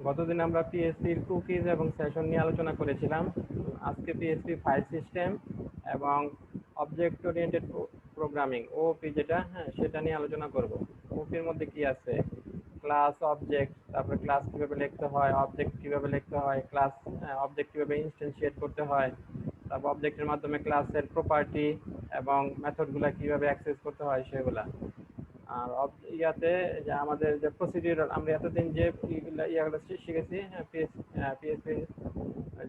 গতদিন আমরা পিএইচপির কুকিজ এবং সেশন নিয়ে আলোচনা করেছিলাম। আজকে পিএইচপি ফাইল সিস্টেম এবং অবজেক্ট ওরিয়েন্টেড প্রোগ্রামিং ওপি যেটা, হ্যাঁ, সেটা নিয়ে আলোচনা করব। ওপির মধ্যে কি আছে? ক্লাস, অবজেক্ট, তারপরে ক্লাস কিভাবে লিখতে হয়, অবজেক্ট কিভাবে লিখতে হয়, ক্লাস অবজেক্ট কিভাবে ইনস্ট্যান্সিয়েট করতে হয়, তারপর অবজেক্টের মাধ্যমে ক্লাসের প্রপার্টি এবং মেথডগুলো কিভাবে অ্যাক্সেস করতে হয় সেগুলা। আর ইয়াতে যে আমাদের যে প্রসিডিউরাল, আমরা এতদিন যে ইয়াগুলো শিখেছি, হ্যাঁ, পিএইচপি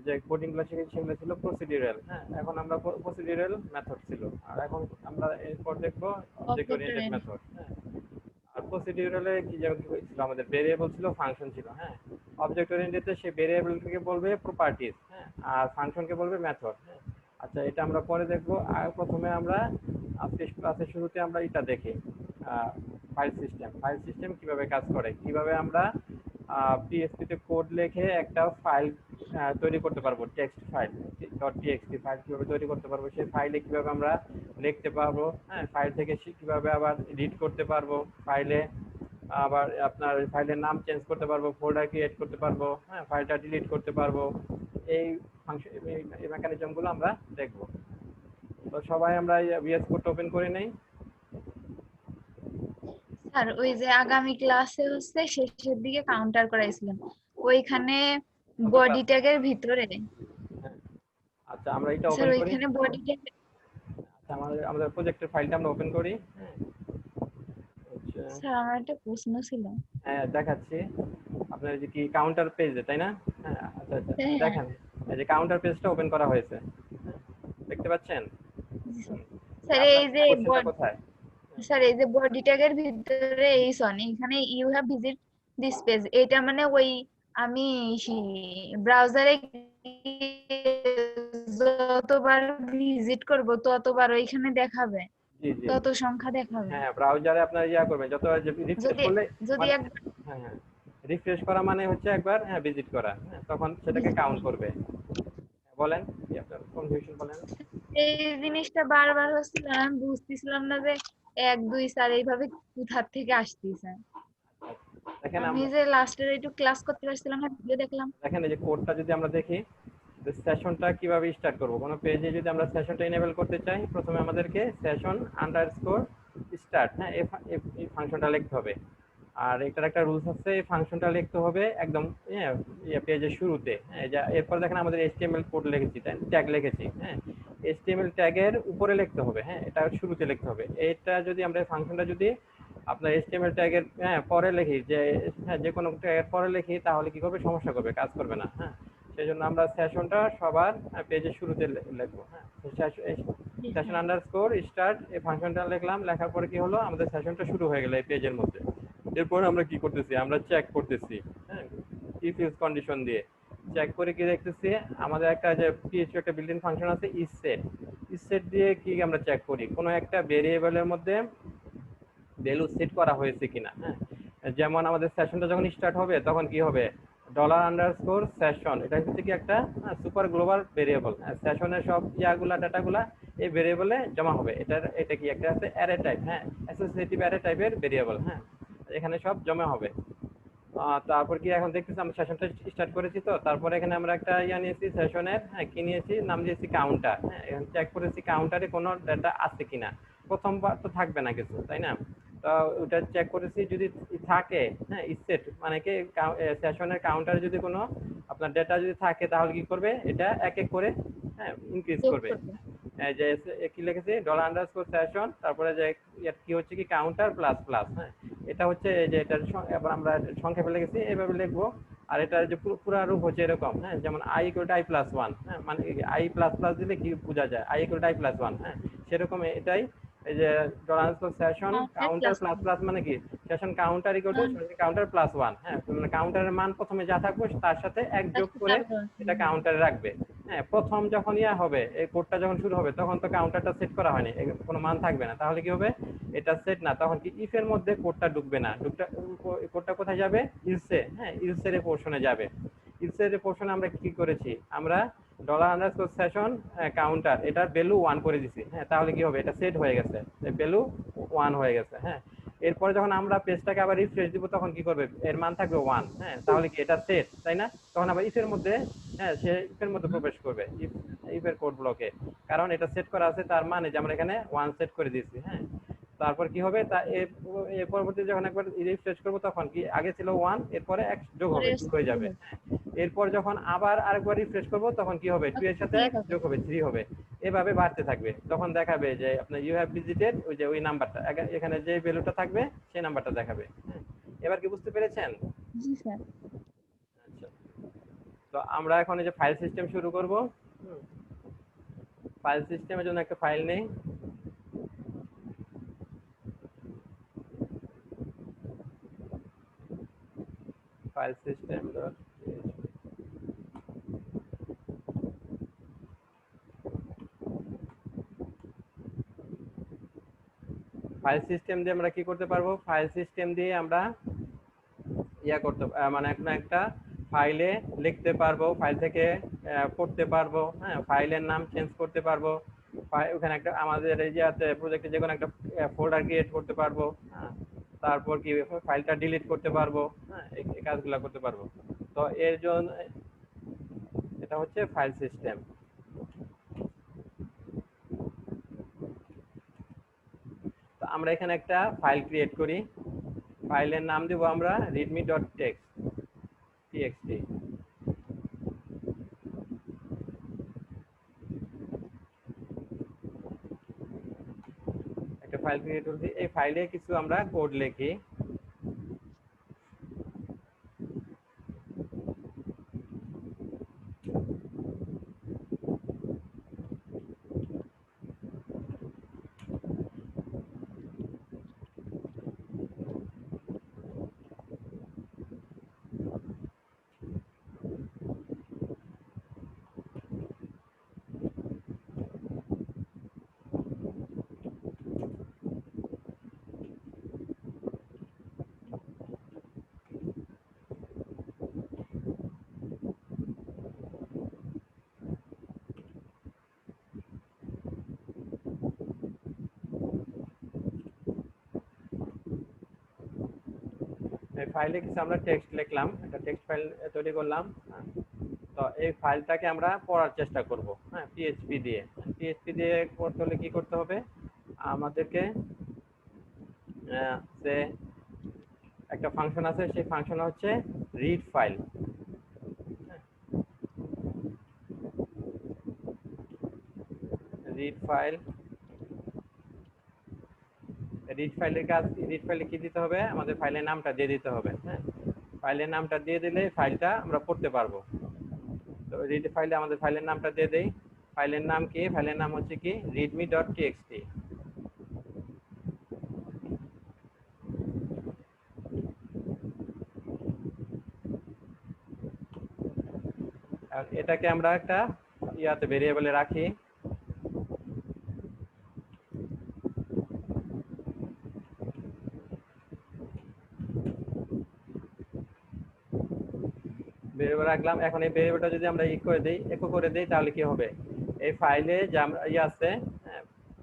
যে কোডিংগুলো শিখেছি সেগুলো ছিল প্রসিডিউরাল। হ্যাঁ, এখন আমরা প্রসিডিউরাল মেথড ছিল, আর এখন আমরা এরপর দেখবো object object oriented oriented। Method. হ্যাঁ, আর প্রসিডিউরালে কি যেমন ছিল, আমাদের ভেরিয়েবল ছিল, ফাংশন ছিল। হ্যাঁ, অবজেক্ট ওরিয়েন্টেডে সেই ভেরিয়েবলকে বলবে প্রপার্টিজ, হ্যাঁ, আর ফাংশনকে বলবে মেথড। হ্যাঁ, আচ্ছা, এটা আমরা পরে দেখবো। আর প্রথমে আমরা আজকে ক্লাসের শুরুতে আমরা এটা দেখি, ফাইল সিস্টেম। ফাইল সিস্টেম কিভাবে কাজ করে, কিভাবে আমরা পিএইচপিতে কোড লিখে একটা ফাইল তৈরি করতে পারবো, টেক্সট ফাইল, .txt ফাইল কিভাবে তৈরি করতে পারবো, সেই ফাইলে কিভাবে আমরা লিখতে পারবো, হ্যাঁ, ফাইল থেকে কিভাবে আবার রিড করতে পারবো, ফাইলে আবার আপনার ফাইলের নাম চেঞ্জ করতে পারবো, ফোল্ডার ক্রিয়েট করতে পারবো, হ্যাঁ, ফাইলটা ডিলিট করতে পারবো। এই ফাংশন, এই মেকানিজমগুলো আমরা দেখবো। তো সবাই আমরা ভিএস কোডটা ওপেন করে নেই। স্যার ওই যে আগামী ক্লাসে হচ্ছে শেষের দিকে কাউন্টার করাইছিলেন, ওইখানে বডি ট্যাগের ভিতরে। আচ্ছা, আমরা এটা স্যার ওপেন করি। ওইখানে বডি ট্যাগ। আচ্ছা, আমাদের প্রজেক্টের ফাইলটা আমরা ওপেন করি। আচ্ছা, স্যার আমার একটা প্রশ্ন ছিল। হ্যাঁ, দেখাচ্ছি। আপনার যে কি কাউন্টার পেজে, তাই না? হ্যাঁ, আচ্ছা আচ্ছা, হ্যাঁ হ্যাঁ। দেখেন, এই যে কাউন্টার পেজটা ওপেন করা হয়েছে, দেখতে পাচ্ছেন? জি স্যার। স্যার আপনার এই যে কোশ্চেনটা কোথায়? স্যার এই যে বডি ট্যাগের ভিতরে এই সন এখানে you have visit this page, এটা মানে ওই আমি ব্রাউজারে যতবার ভিজিট করব ততবার ওইখানে দেখাবে, জি জি, তত সংখ্যা দেখাবে। হ্যাঁ, ব্রাউজারে আপনার ইয়া করবেন, যত রিফ্রেশ যদি করলে যদি মানে, একবার হ্যাঁ হ্যাঁ, রিফ্রেশ করা মানে হচ্ছে একবার, হ্যাঁ, ভিজিট করা, হ্যাঁ, তখন সেটাকে visit কাউন্ট করা। করবে। বলেন কি আপনার কনফিউশন, বলেন। এই জিনিসটা বারবার হচ্ছিল, আমি বুঝতেছিলাম না যে 1 2 4 এইভাবে কোথা থেকে আসতেছে। দেখেন আমি আমরা, যে লাস্টের একটু ক্লাস করতে পারছিলাম না, ভিডিও দেখলাম। দেখেন এই যে কোডটা যদি আমরা দেখি, সেশনটা কিভাবে স্টার্ট করব, কোনো পেজে যদি আমরা সেশনটা এনেবল করতে চাই, প্রথমে আমাদেরকে সেশন আন্ডারস্কোর স্টার্ট, হ্যাঁ, এই ফাংশনটা লিখতে হবে। আর এটার একটা রুলস আছে, এই ফাংশনটা লিখতে হবে একদম পেজের শুরুতে। হ্যাঁ, এরপর দেখেন আমাদের এইচটিএমএল কোড লিখেছি, তাই ট্যাগ লিখেছি, হ্যাঁ, এইচটিএমএল ট্যাগের উপরে লিখতে হবে, হ্যাঁ, এটা শুরুতে লিখতে হবে। এটা যদি আমরা এই ফাংশনটা যদি আপনার এইচটিএমএল ট্যাগের, হ্যাঁ, পরে লিখি, যে হ্যাঁ, যে কোনো ট্যাগের পরে লিখি, তাহলে কি করবে, সমস্যা করবে, কাজ করবে না। হ্যাঁ, সেই জন্য আমরা সেশনটা সবার পেজের শুরুতে লিখবো। হ্যাঁ, সেশন আন্ডারস্কোর স্টার্ট, এই ফাংশনটা লিখলাম, লেখার পরে কি হলো, আমাদের সেশনটা শুরু হয়ে গেল এই পেজের মধ্যে। এরপর আমরা কি করতেছি, আমরা চেক করতেছি, হ্যাঁ, ইফ ইউজ কন্ডিশন দিয়ে চেক করে কি দেখতেছি, আমাদের একটা যে পিএইচপি একটা বিল্ট ইন ফাংশন আছে ইসসেট, ইসসেট দিয়ে কি আমরা চেক করি, কোনো একটা ভেরিয়েবলের মধ্যে ভ্যালু সেট করা হয়েছে কিনা। হ্যাঁ, যেমন আমাদের সেশনটা যখন স্টার্ট হবে তখন কি হবে, $_ সেশন, এটা হচ্ছে কি একটা সুপার গ্লোবাল ভেরিয়েবল। সেশনের সব ইয়াগুলা ডাটাগুলা এই ভেরিয়েবলে জমা হবে। এটা কি একটা আছে অ্যারে টাইপ, হ্যাঁ, অ্যাসোসিয়েটিভ অ্যারে টাইপের ভেরিয়েবল। হ্যাঁ, এখানে সব জমা হবে। তারপর কি এখন দেখতেছি আমরা সেশনটা স্টার্ট করেছি, তো তারপরে এখানে আমরা একটা ইয়া নিয়েছি সেশনের, হ্যাঁ, কি নিয়েছি, নাম দিয়েছি কাউন্টার। হ্যাঁ, এখন চেক করেছি কাউন্টারে কোনো ডাটা আছে কিনা, প্রথমবার তো থাকবে না কিছু, তাই না? তো ওটা চেক করেছি, যদি থাকে, হ্যাঁ, সেট মানে কি সেশনের কাউন্টারে যদি কোনো আপনার ডেটা যদি থাকে, তাহলে কি করবে, এটা এক এক করে, হ্যাঁ, ইনক্রিজ যোগ করবে। করবে। যে কি লিখেছি, $_ তারপরে যে কি হচ্ছে কি কাউন্টার প্লাস প্লাস, হ্যাঁ, এটা হচ্ছে যে এটার এবার আমরা সংক্ষেপে লিখেছি, এভাবে লিখবো। আর এটার যে পুরো রূপ হচ্ছে এরকম, হ্যাঁ, যেমন i=i+1, হ্যাঁ, মানে i++ দিলে কি বোঝা যায়, i=i+1, হ্যাঁ, সেরকম এটাই। এই যে $_ কাউন্টার প্লাস প্লাস প্লাস মানে কি, সেশন কাউন্টার কাউন্টার +1, হ্যাঁ, মানে কাউন্টারের মান প্রথমে যা থাকবে তার সাথে এক যোগ করে এটা কাউন্টারে রাখবে। হ্যাঁ, প্রথম যখন ইয়া হবে, এই কোডটা যখন শুরু হবে, তখন তো কাউন্টারটা সেট করা হয়নি, কোনো মান থাকবে না, তাহলে কি হবে, এটা সেট না, তখন কি ইফের মধ্যে কোডটা ঢুকবে না, কোডটা কোথায় যাবে, ইলসে, হ্যাঁ, ইলসের পোর্শনে যাবে। ইলসের পোর্শনে আমরা কি করেছি, আমরা $_ কাউন্টার এটার ভ্যালু 1 করে দিছি। হ্যাঁ, তাহলে কি হবে, এটা সেট হয়ে গেছে, ভ্যালু 1 হয়ে গেছে। হ্যাঁ, এরপরে যখন আমরা পেজটাকে আবার রিফ্রেশ দিব তখন কি করবে, এর মান থাকবে 1। হ্যাঁ, তাহলে কি এটা সেট, তাই না? তখন আবার ইফের মধ্যে, হ্যাঁ, সে ইফের মধ্যে প্রবেশ করবে, ইফের কোড ব্লকে, কারণ এটা সেট করা আছে, তার মানে যে আমরা এখানে 1 সেট করে দিয়েছি। হ্যাঁ, তারপর কি হবে, তা এর পরবর্তী যখন একবার রিফ্রেশ করব তখন কি আগে ছিল 1, এরপরে 1 যোগ হবে, 2 হয়ে যাবে। এরপর যখন আবার আরেকবার রিফ্রেশ করব তখন কি হবে, 2 এর সাথে 1 যোগ হবে, 3 হবে। এভাবে বাড়তে থাকবে, তখন দেখাবে যে আপনার ইউ হ্যাভ ভিজিটেড, ওই যে ওই নাম্বারটা এখানে যে ভ্যালুটা থাকবে সেই নাম্বারটা দেখাবে। এবার কি বুঝতে পেরেছেন? জি স্যার। আচ্ছা, তো আমরা এখন এই যে ফাইল সিস্টেম শুরু করব। ফাইল সিস্টেমের জন্য একটা ফাইল নেই। ফাইল সিস্টেম ফাইল সিস্টেম দিয়ে আমরা কি করতে পারবো, ফাইল সিস্টেম দিয়ে আমরা করতে মানে একটা ফাইলে লিখতে পারবো, ফাইল থেকে পড়তে পারবো। হ্যাঁ, ফাইলের নাম চেঞ্জ করতে পারবো, ওখানে একটা আমাদের এই যে আছে প্রজেক্টে যে কোনো একটা ফোল্ডার ক্রিয়েট করতে পারবো। হ্যাঁ, তারপর কি ফাইলটা ডিলিট করতে পারবো। হ্যাঁ, এই কাজগুলো করতে পারবো। তো এর জন্য এটা হচ্ছে ফাইল সিস্টেম। তো আমরা এখানে একটা ফাইল ক্রিয়েট করি, ফাইলের নাম দেব আমরা readme.txt। একটা ফাইল ক্রিয়েট করছি, এই ফাইলে কিছু আমরা কোড লিখি। এই ফাইলে কিছু আমরা টেক্সট লিখলাম, একটা টেক্সট ফাইল তৈরি করলাম। তো এই ফাইলটাকে আমরা পড়ার চেষ্টা করব। হ্যাঁ, পিএইচপি দিয়ে। পিএইচপি দিয়ে করতে হলে কি করতে হবে, আমাদেরকে যে একটা ফাংশন আছে, সেই ফাংশন হচ্ছে read file. Read file, read ফাইলের কাজ, রিড ফাইলে কি দিতে হবে, আমাদের ফাইলের নামটা দিয়ে দিতে হবে। হ্যাঁ, ফাইলের নামটা দিয়ে দিলে ফাইলটা আমরা পড়তে পারবো। তো রিড ফাইলে আমাদের ফাইলের নামটা দিয়ে দেই। ফাইলের নাম কি, ফাইলের নাম হচ্ছে কি readme.txt। আর এটাকে আমরা একটা ইয়াতে ভেরিয়েবলে রাখি। ভেরিয়েবল রাখলাম। এখন এই ভেরিয়েবলটা যদি আমরা ইকো করে দেই তাহলে কি হবে, এই ফাইলে যে আমরা আছে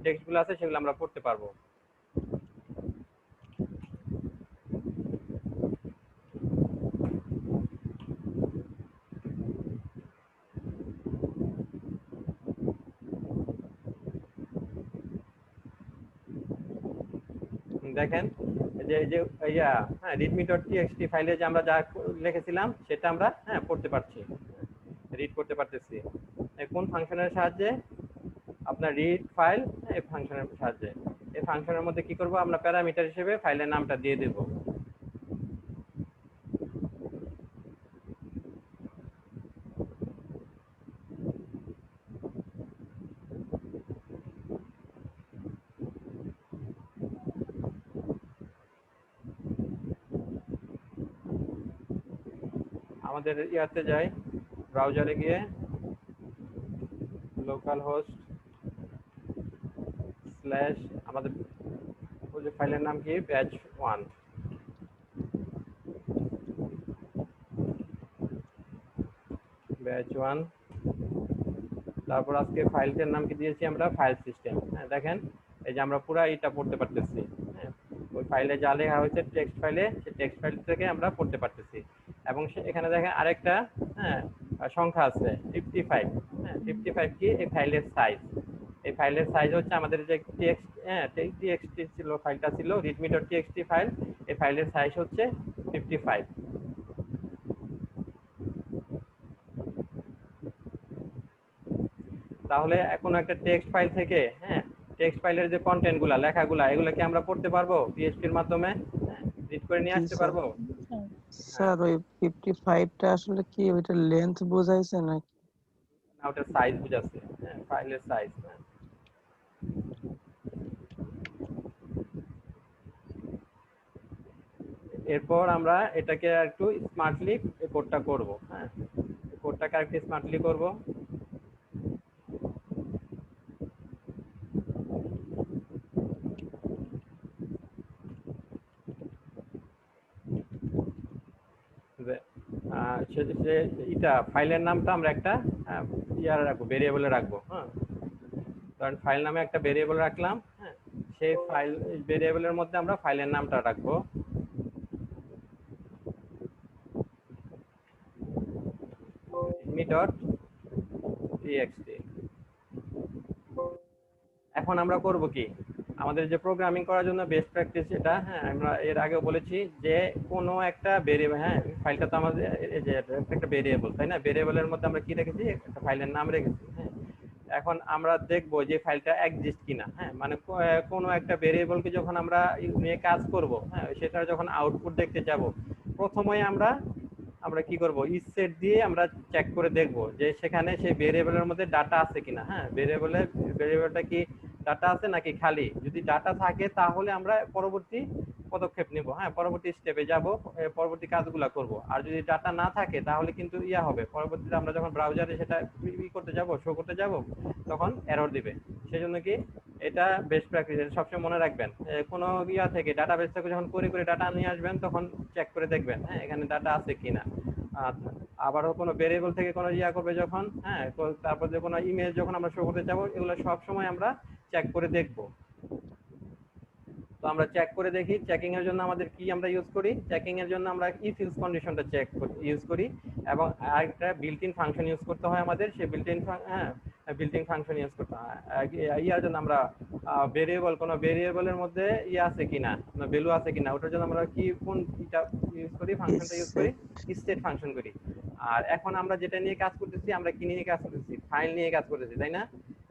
টেক্সটগুলো আছে সেগুলো আমরা পড়তে পারবো। দেখেন যে যে হ্যাঁ, readme.txt ফাইলে যে আমরা যা লিখেছিলাম সেটা আমরা পড়তে পারছি, রিড করতে পারতেছি। কোন ফাংশনের সাহায্যে, আপনার রিড ফাইল, এই ফাংশনের সাহায্যে। এই ফাংশনের মধ্যে কি করব, আমরা প্যারামিটার হিসেবে ফাইলের নামটা দিয়ে দেব। আমাদের ইয়াতে যাই, ব্রাউজারে গিয়ে লোকাল হোস্ট স্ল্যাশ আমাদের ওই যে ফাইলের নাম কি batch1। batch1, তারপর আজকে ফাইলটার নাম কি দিয়েছি আমরা, ফাইল সিস্টেম। হ্যাঁ, দেখেন এই যে আমরা পুরো এটা পড়তে পারতেছি। হ্যাঁ, ওই ফাইলে যা লেখা হয়েছে টেক্সট ফাইলে, সেই টেক্সট ফাইল থেকে আমরা পড়তে পারতেছি। এবং এখানে দেখেন আরেকটা হ্যাঁ সংখ্যা আছে 55। হ্যাঁ 55 কি? এই ফাইলের সাইজ। এই ফাইলের সাইজ হচ্ছে আমাদের যে টেক্সট টিএক্সটি ছিল, ফাইলটা ছিল readme.txt ফাইল, এই ফাইলের সাইজ হচ্ছে 55। তাহলে এখন একটা টেক্সট ফাইল থেকে হ্যাঁ টেক্সট ফাইলের যে কন্টেন্ট গুলা, লেখাগুলা, এগুলো কি আমরা পড়তে পারবো পিএইচপির মাধ্যমে? রিড করে নিয়ে জি আসতে স্যার। পারবো? স্যার ওই 55 টা আসলে কি ওইটা লেন্থ বোঝাইছে নাকি? না, ওটার সাইজ বুঝাচ্ছে, হ্যাঁ ফাইলের সাইজ। এরপর আমরা এটাকে একটু স্মার্টলি কোডটা করব। হ্যাঁ কোডটাকে একটু স্মার্টলি করব। এটা ফাইলের নামটা আমরা একটা ইয়ার রাখবো, ভেরিয়েবলে রাখবো। হ্যাঁ কারণ ফাইল নামে একটা ভেরিয়েবল রাখলাম। হ্যাঁ সেই ফাইল ভেরিয়েবলের মধ্যে আমরা ফাইলের নামটা রাখবো। readme.txt। এখন আমরা করব কি, আমাদের যে প্রোগ্রামিং করার জন্য বেস্ট প্র্যাকটিস এটা, হ্যাঁ আমরা এর আগেও বলেছি যে কোনো একটা ভেরিয়েবল, হ্যাঁ ফাইলটা তো আমাদের এই যে একটা ভেরিয়েবল, তাই না? ভেরিয়েবলের মধ্যে আমরা কি রেখেছি? একটা ফাইলের নাম রেখেছি। হ্যাঁ এখন আমরা দেখব যে ফাইলটা এক্সিস্ট কিনা। হ্যাঁ মানে কোনো একটা ভেরিয়েবলকে যখন আমরা নিয়ে কাজ করব, হ্যাঁ সেটার যখন আউটপুট দেখতে যাব, প্রথমেই আমরা কি করব? ইজ সেট দিয়ে আমরা চেক করে দেখব যে সেখানে সেই ভেরিয়েবলের মধ্যে ডাটা আছে কিনা। হ্যাঁ ভেরিয়েবলটা কি ডাটা আছে নাকি খালি? যদি ডাটা থাকে তাহলে আমরা পরবর্তী পদক্ষেপ নেব। হ্যাঁ পরবর্তী স্টেপে যাব, পরবর্তী কাজগুলো করব। আর যদি ডাটা না থাকে তাহলে কিন্তু ইয়া হবে, পরবর্তীতে আমরা যখন ব্রাউজারে সেটা করতে যাব, শো করতে যাব, তখন এরর দিবে। সেজন্য কি এটা বেস্ট প্র্যাকটিস, এটা সবসময় মনে রাখবেন। কোনো ইয়া থেকে ডাটাবেস থেকে যখন করে ডাটা নিয়ে আসবেন তখন চেক করে দেখবেন হ্যাঁ এখানে ডাটা আছে কিনা। আবারও কোনো ভেরিয়েবল থেকে কোনো ইয়া করবে যখন, হ্যাঁ তারপর যে কোনো ইমেজ যখন আমরা শো করতে যাবো, এগুলো সব সময় আমরা চেক করে দেখব। তো আমরা চেক করে দেখি, চেকিং এর জন্য আমাদের কি আমরা ইউজ করি? চেকিং এর জন্য আমরা ইফ এলস কন্ডিশনটা ইউজ করি, এবং আরেকটা বিল্ট ইন ফাংশন ইউজ করতে হয় আমাদের। সেই বিল্ট ইন ফাংশন ইউজ করতে হয়। ইয়ার জন্য আমরা ভেরিয়েবল, কোনো ভেরিয়েবলের মধ্যে ইয়ে আছে কিনা, ভ্যালু আছে কিনা, ওটার জন্য আমরা কোন ইউজ করি? ফাংশনটা ইউজ করি, স্টেট ফাংশন করি। আর এখন আমরা যেটা নিয়ে কাজ করতেছি, আমরা কি নিয়ে কাজ করতেছি? ফাইল নিয়ে কাজ করতেছি, তাই না?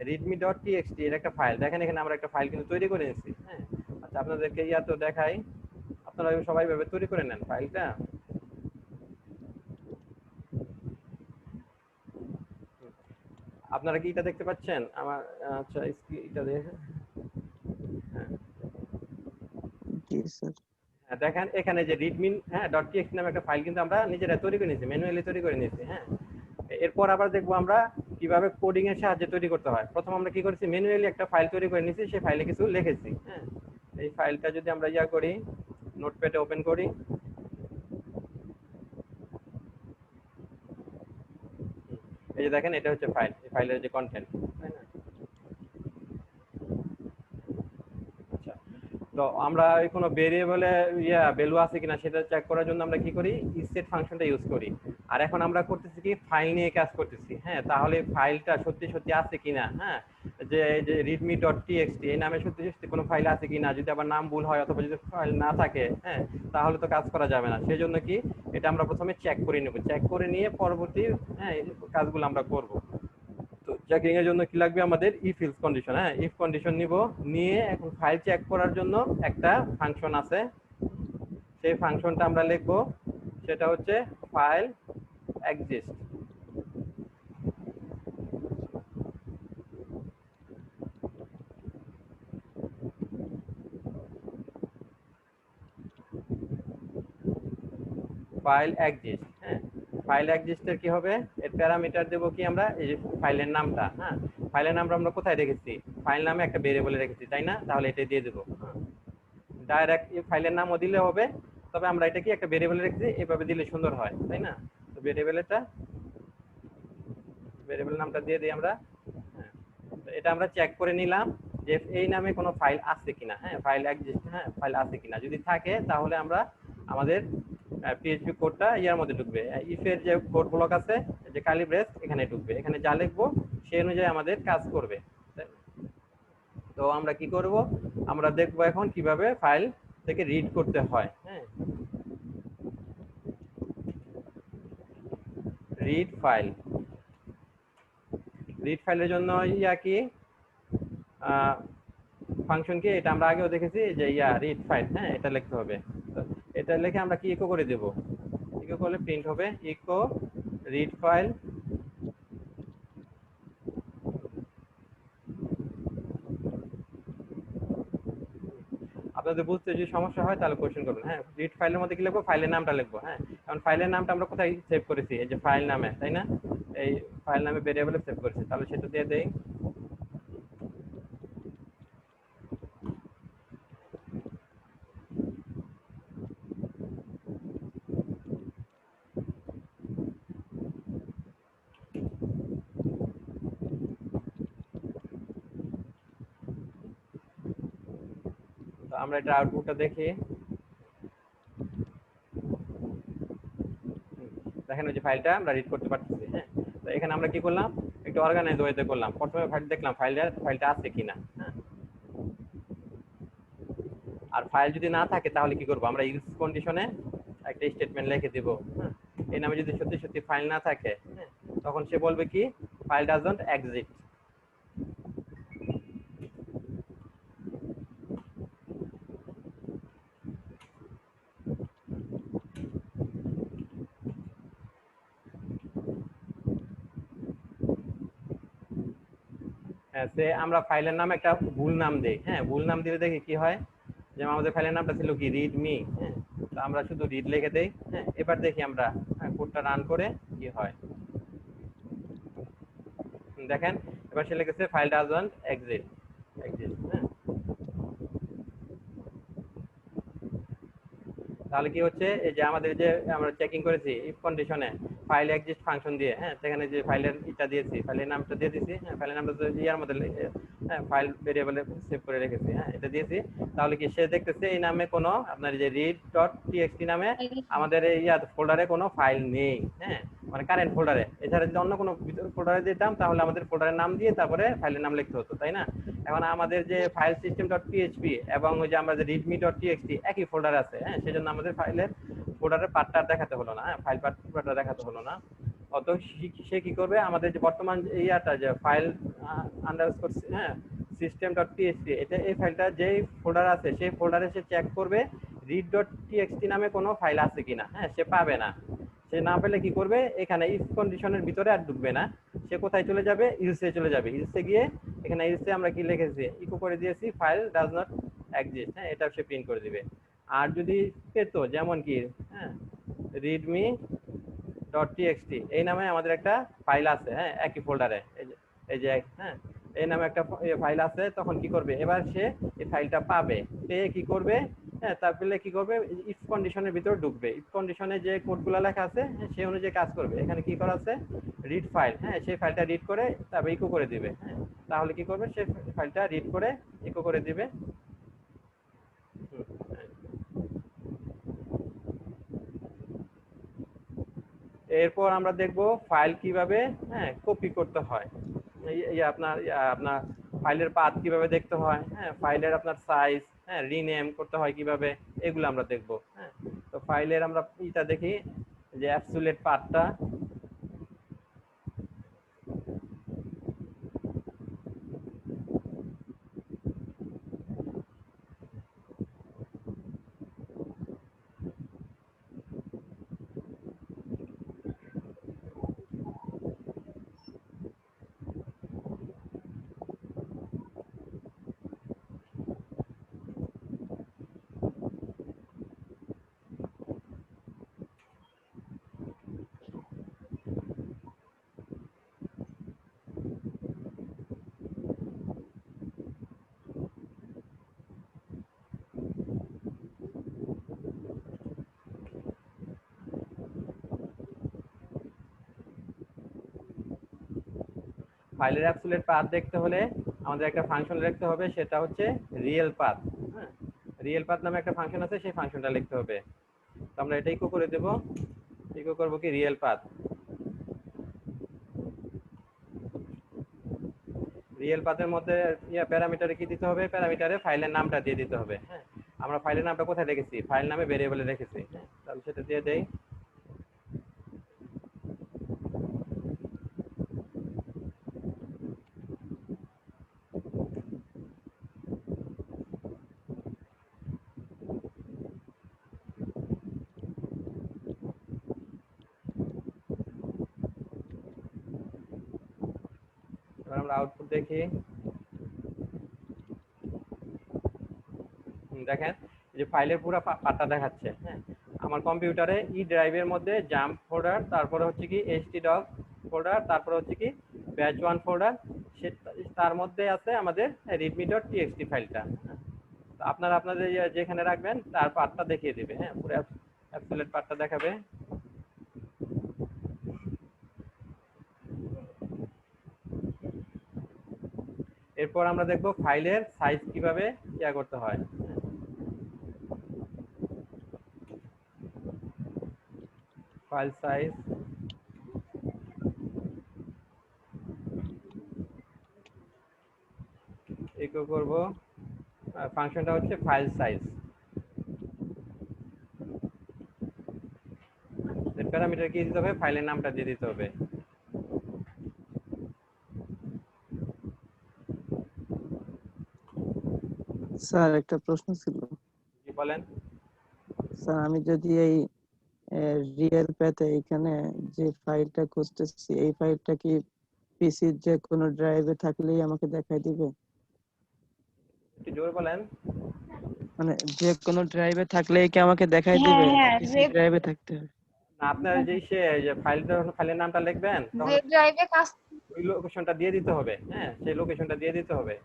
readme.txt এর একটা ফাইল, দেখেন এখানে আমরা একটা ফাইল কিন্তু তৈরি করে নিয়েছি। হ্যাঁ আচ্ছা আপনাদেরকে ইয়া তো দেখাই, আপনারা সবাই ভাবে তৈরি করে নেন ফাইলটা। আপনারা কি এটা দেখতে পাচ্ছেন আমার? আচ্ছা এটা দেখেন। হ্যাঁ জি স্যার। হ্যাঁ দেখেন এখানে যে readme.txt নামে একটা ফাইল কিন্তু আমরা নিজেরা তৈরি করে নিয়েছি, ম্যানুয়ালি তৈরি করে নিয়েছি। হ্যাঁ এরপর আবার দেখবো আমরা কিভাবে কোডিং এর সাহায্যে তৈরি করতে হয়। প্রথম আমরা কি করেছি? ম্যানুয়ালি একটা ফাইল তৈরি করে নিয়েছি, সেই ফাইলে কিছু লিখেছি। হ্যাঁ এই ফাইলটা যদি আমরা ইয়া করি, নোটপ্যাডে ওপেন করি, এই যে দেখেন এটা হচ্ছে ফাইল, এই ফাইলের যে কন্টেন্ট, তাই না? আচ্ছা তো আমরা কোনো ভেরিয়েবলে ভ্যালু আছে কিনা সেটা চেক করার জন্য আমরা কি করি? ইসেট ফাংশনটা ইউজ করি। আর এখন আমরা করতেছি কি? ফাইল নিয়ে কাজ করতেছি। হ্যাঁ তাহলে ফাইলটা সত্যি সত্যি আছে কিনা, হ্যাঁ যে readme.txt এই নামে সত্যি সত্যি কোনো ফাইল আছে কিনা, যদি আবার নাম ভুল হয় অথবা যদি ফাইল না থাকে, হ্যাঁ তাহলে তো কাজ করা যাবে না। সেই জন্য কি এটা আমরা প্রথমে চেক করে নেব, চেক করে নিয়ে পরবর্তী হ্যাঁ কাজগুলো আমরা করব। তো চেকিং এর জন্য কি লাগবে আমাদের? If else condition. হ্যাঁ ইফ কন্ডিশন নিব, নিয়ে এখন ফাইল চেক করার জন্য একটা ফাংশন আছে, সেই ফাংশনটা আমরা লিখব, সেটা হচ্ছে ফাইল এক্সিস্ট। File exist. হ্যাঁ ফাইল এক্সিস্টের কি হবে? এর প্যারামিটার দেব কি আমরা? এই যে ফাইলের নামটা, হ্যাঁ ফাইলের নামটা আমরা কোথায় রেখেছি? ফাইল নামে একটা ভেরিয়েবলে রেখেছি, তাই না? তাহলে এটা দিয়ে দেবো। ডাইরেক্ট ফাইলের নামও দিলে হবে, তবে আমরা এটা কি একটা ভেরিয়েবলে রেখেছি, এভাবে দিলে সুন্দর হয়, তাই না? তো ভেরিয়েবল নামটা দিয়ে দিই আমরা। হ্যাঁ এটা আমরা চেক করে নিলাম, যে এই নামে কোনো ফাইল আছে কিনা, হ্যাঁ ফাইল এক্সিস্ট, হ্যাঁ ফাইল আছে কিনা। যদি থাকে তাহলে আমরা আমাদের পিএইচপি কোডটা ইয়ার মধ্যে ঢুকবে, ইফের যে কোড ব্লক আছে যে কার্লি ব্রেস এখানে ঢুকবে, এখানে যা লিখবো সেই অনুযায়ী আমাদের কাজ করবে। তো আমরা কি করব, আমরা দেখবো এখন কিভাবে ফাইল থেকে রিড করতে হয়। হ্যাঁ, রিড ফাইল, রিড ফাইলের জন্য ইয়া কি ফাংশন কি, এটা আমরা আগেও দেখেছি যে ইয়া রিড ফাইল, হ্যাঁ এটা লিখতে হবে। তো এটা লিখে আমরা কি ইকো করে দেব, ইকো করলে প্রিন্ট হবে ইকো রিড ফাইল। আপনাদের বুঝতে যদি সমস্যা হয় তাহলে কোশ্চেন করবেন। হ্যাঁ, রিড ফাইলের মধ্যে কি লিখবো, ফাইলের নামটা লিখবো। হ্যাঁ, কারণ ফাইলের নামটা আমরা কোথায় সেভ করেছি, এই যে ফাইল নামে, তাই না, এই ফাইল নামে ভেরিয়েবলে সেভ করেছি, তাহলে সেটা দিয়ে দেই। তো আমরা এটা আউটপুটটা দেখি, দেখেন ওই যে ফাইলটা আমরা রিড করতে পারতেছি। হ্যাঁ, তো এখানে আমরা কি করলাম, একটু অর্গানাইজ ওয়েতে করলাম। প্রথমে ফাইল দেখলাম ফাইলটা আছে কিনা। হ্যাঁ, আর ফাইল যদি না থাকে তাহলে কি করব, আমরা ইলস কন্ডিশনে একটা স্টেটমেন্ট লিখে দেব। হ্যাঁ, এই নামে যদি সত্যি সত্যি ফাইল না থাকে, হ্যাঁ তখন সে বলবে কি ফাইল ডাজন্ট এক্সিস্ট। হ্যাঁ, সে আমরা ফাইলের নামে একটা ভুল নাম দেই। হ্যাঁ, ভুল নাম দিলে দেখি কি হয়, যেমন আমাদের ফাইলের নামটা ছিল কি রিড মি। হ্যাঁ, তো আমরা শুধু রিড লিখে দেই। হ্যাঁ, এবার দেখি আমরা কোডটা রান করে কি হয়। দেখেন এবার সে লিখেছে ফাইল ডাজন্ট এক্সিস্ট। হ্যাঁ, তাহলে কি হচ্ছে, এই যে আমাদের যে আমরা চেকিং করেছি ইফ কন্ডিশনে ফাইল এক্সিস্ট ফাংশন দিয়ে, হ্যাঁ সেখানে যে ফাইলের এটা দিয়েছি, ফাইলের নামটা দিয়ে দিয়েছি। হ্যাঁ, ফাইলের নামটা ইয়ার মধ্যে হ্যাঁ ফাইল ভেরিয়েবলে সেভ করে রেখেছি। হ্যাঁ, এটা দিয়েছি, তাহলে কি সে দেখতেছে এই নামে কোনো আপনার যে রিড ডট টিএক্সটি নামে আমাদের এই ফোল্ডারে কোনো ফাইল নেই। হ্যাঁ, মানে কারেন্ট ফোল্ডারে। এছাড়া যদি অন্য কোনো ফোল্ডারে দিতাম তাহলে আমাদের ফোল্ডারের নাম দিয়ে তারপরে ফাইলের নাম লিখতে হতো, তাই না। এখন আমাদের যে ফাইল সিস্টেম ডট পিএইচপি এবং ওই যে আমরা যে রিডমি ডট টিএক্সটি একই ফোল্ডার আছে। হ্যাঁ, সেজন্য আমাদের ফাইলের ফোল্ডারের পার্টটা দেখাতে হলো না। হ্যাঁ, ফাইল পার্টটা দেখাতে হলো না। অত সে কি করবে, আমাদের যে বর্তমান ইয়াটা যে ফাইল আন্ডারস্কোর হ্যাঁ সিস্টেম ডট পিএইচপি, এটা এই ফাইলটা যেই ফোল্ডার আছে সেই ফোল্ডারে সে চেক করবে রিড ডট টিএক্সটি নামে কোনো ফাইল আছে কিনা। হ্যাঁ, সে পাবে না। সে না পেলে কি করবে, এখানে ইফ কন্ডিশনের ভিতরে আর ঢুকবে না, সে কোথায় চলে যাবে, ইলসে চলে যাবে। ইলসে গিয়ে এখানে ইলসে আমরা কি লিখেছি, ইকো করে দিয়েছি ফাইল ডাজ নট এক্সিস্ট। হ্যাঁ, এটা সে প্রিন্ট করে দিবে। আর যদি পেতো যেমন কি হ্যাঁ রিডমি ডট টিএক্সটি এই নামে আমাদের একটা ফাইল আছে। হ্যাঁ, একই ফোল্ডারে, এই যে হ্যাঁ এই নামে একটা ফাইল আছে, তখন কি করবে, এবার সে এই ফাইলটা পাবে, পেয়ে কি করবে, হ্যাঁ তারপরে কি করবে, ইফ কন্ডিশনের ভিতরে ঢুকবে। ইফ কন্ডিশনে যে কোডগুলো লেখা আছে সেই অনুযায়ী কাজ করবে। এখানে কি করা আছে, রিড ফাইল। হ্যাঁ, সেই ফাইলটা রিড করে তারপর ইকো করে দিবে। হ্যাঁ, তাহলে কি করবে, সেই ফাইলটা রিড করে ইকো করে দিবে। এরপর আমরা দেখব ফাইল কিভাবে হ্যাঁ কপি করতে হয়, আপনার আপনার ফাইলের পাথ কিভাবে দেখতে হয়। হ্যাঁ, ফাইলের আপনার সাইজ হ্যাঁ রিনেম করতে হয় কিভাবে, এগুলো আমরা দেখব। হ্যাঁ, তো ফাইলের আমরা এটা দেখি যে অ্যাবসলিউট পাথটা। ফাইলের অ্যাবসলিউট পাথ দেখতে হলে আমাদের একটা ফাংশন লিখতে হবে, সেটা হচ্ছে রিয়েল পাথ। হ্যাঁ, রিয়েল পাথ নামে একটা ফাংশন আছে, সেই ফাংশনটা লিখতে হবে। তো আমরা এটা ইকো করে দেব, ইকো করব কি রিয়েল পাথ। রিয়েল পাথের মধ্যে প্যারামিটারে কি দিতে হবে, প্যারামিটারে ফাইলের নামটা দিয়ে দিতে হবে। হ্যাঁ, আমরা ফাইলের নামটা কোথায় রেখেছি, ফাইল নামে ভেরিয়েবলে রেখেছি। হ্যাঁ, তাহলে সেটা দিয়ে দেই। এবার আমরা আউটপুট দেখি। দেখেন যে ফাইলের পুরো পার্টটা দেখাচ্ছে। হ্যাঁ, আমার কম্পিউটারে ই ড্রাইভের মধ্যে জাম্প ফোল্ডার, তারপরে হচ্ছে কি htdoc ফোল্ডার, তারপরে হচ্ছে কি batch1 ফোল্ডার, তার মধ্যে আছে আমাদের readme.txt ফাইলটা। তো আপনারা আপনাদের যেখানে রাখবেন তার পার্টটা দেখিয়ে দিবে। হ্যাঁ, পুরো অ্যাবসলিউট পার্টটা দেখাবে। এরপর আমরা দেখব ফাইলের সাইজ কিভাবে করতে হয়। ফাইল সাইজ ইকো করব, ফাংশনটা হচ্ছে ফাইল সাইজ। এর প্যারামিটার কি দিতে হবে, ফাইলের নামটা দিয়ে দিতে হবে। স্যার একটা প্রশ্ন ছিল। কি বলেন? স্যার আমি যদি এই রিয়েল প্যাথে এখানে যে ফাইলটা খুঁজতেছি, এই ফাইলটা কি পিসির যে কোনো ড্রাইভে থাকলেই আমাকে দেখাই দিবে? একটু জোরে বলেন। মানে যে কোনো ড্রাইভে থাকলেই কি আমাকে দেখাই হ্যাঁ দিবে, হ্যাঁ, পিসি ড্রাইভে থাকতে হবে? না, আপনার যে ফাইলের নামটা লিখবেন তখন যে ড্রাইভে কাজ ওই লোকেশনটা দিয়ে দিতে হবে। হ্যাঁ, সেই লোকেশনটা দিয়ে দিতে হবে।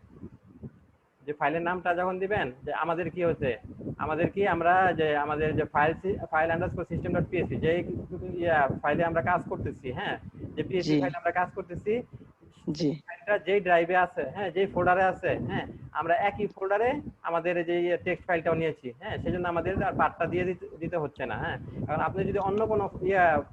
যে ফাইলের নামটা যখন দিবেন, যে আমাদের কি হচ্ছে, আমাদের কি আমরা যে আমাদের যে file underscore system dot PSC, যে ফাইলে আমরা কাজ করতেছি, হ্যাঁ, যে পিএসসি জি ফাইলে আমরা কাজ করতেছি, জি ফাইলটা যেই ড্রাইভে আছে, হ্যাঁ, যেই ফোল্ডারে আছে, হ্যাঁ, আমরা একই ফোল্ডারে আমাদের যে টেক্সট ফাইলটাও নিয়েছি। হ্যাঁ, সেজন্য আমাদের আর পার্টটা দিয়ে দিতে হচ্ছে না। হ্যাঁ, কারণ আপনি যদি অন্য কোনো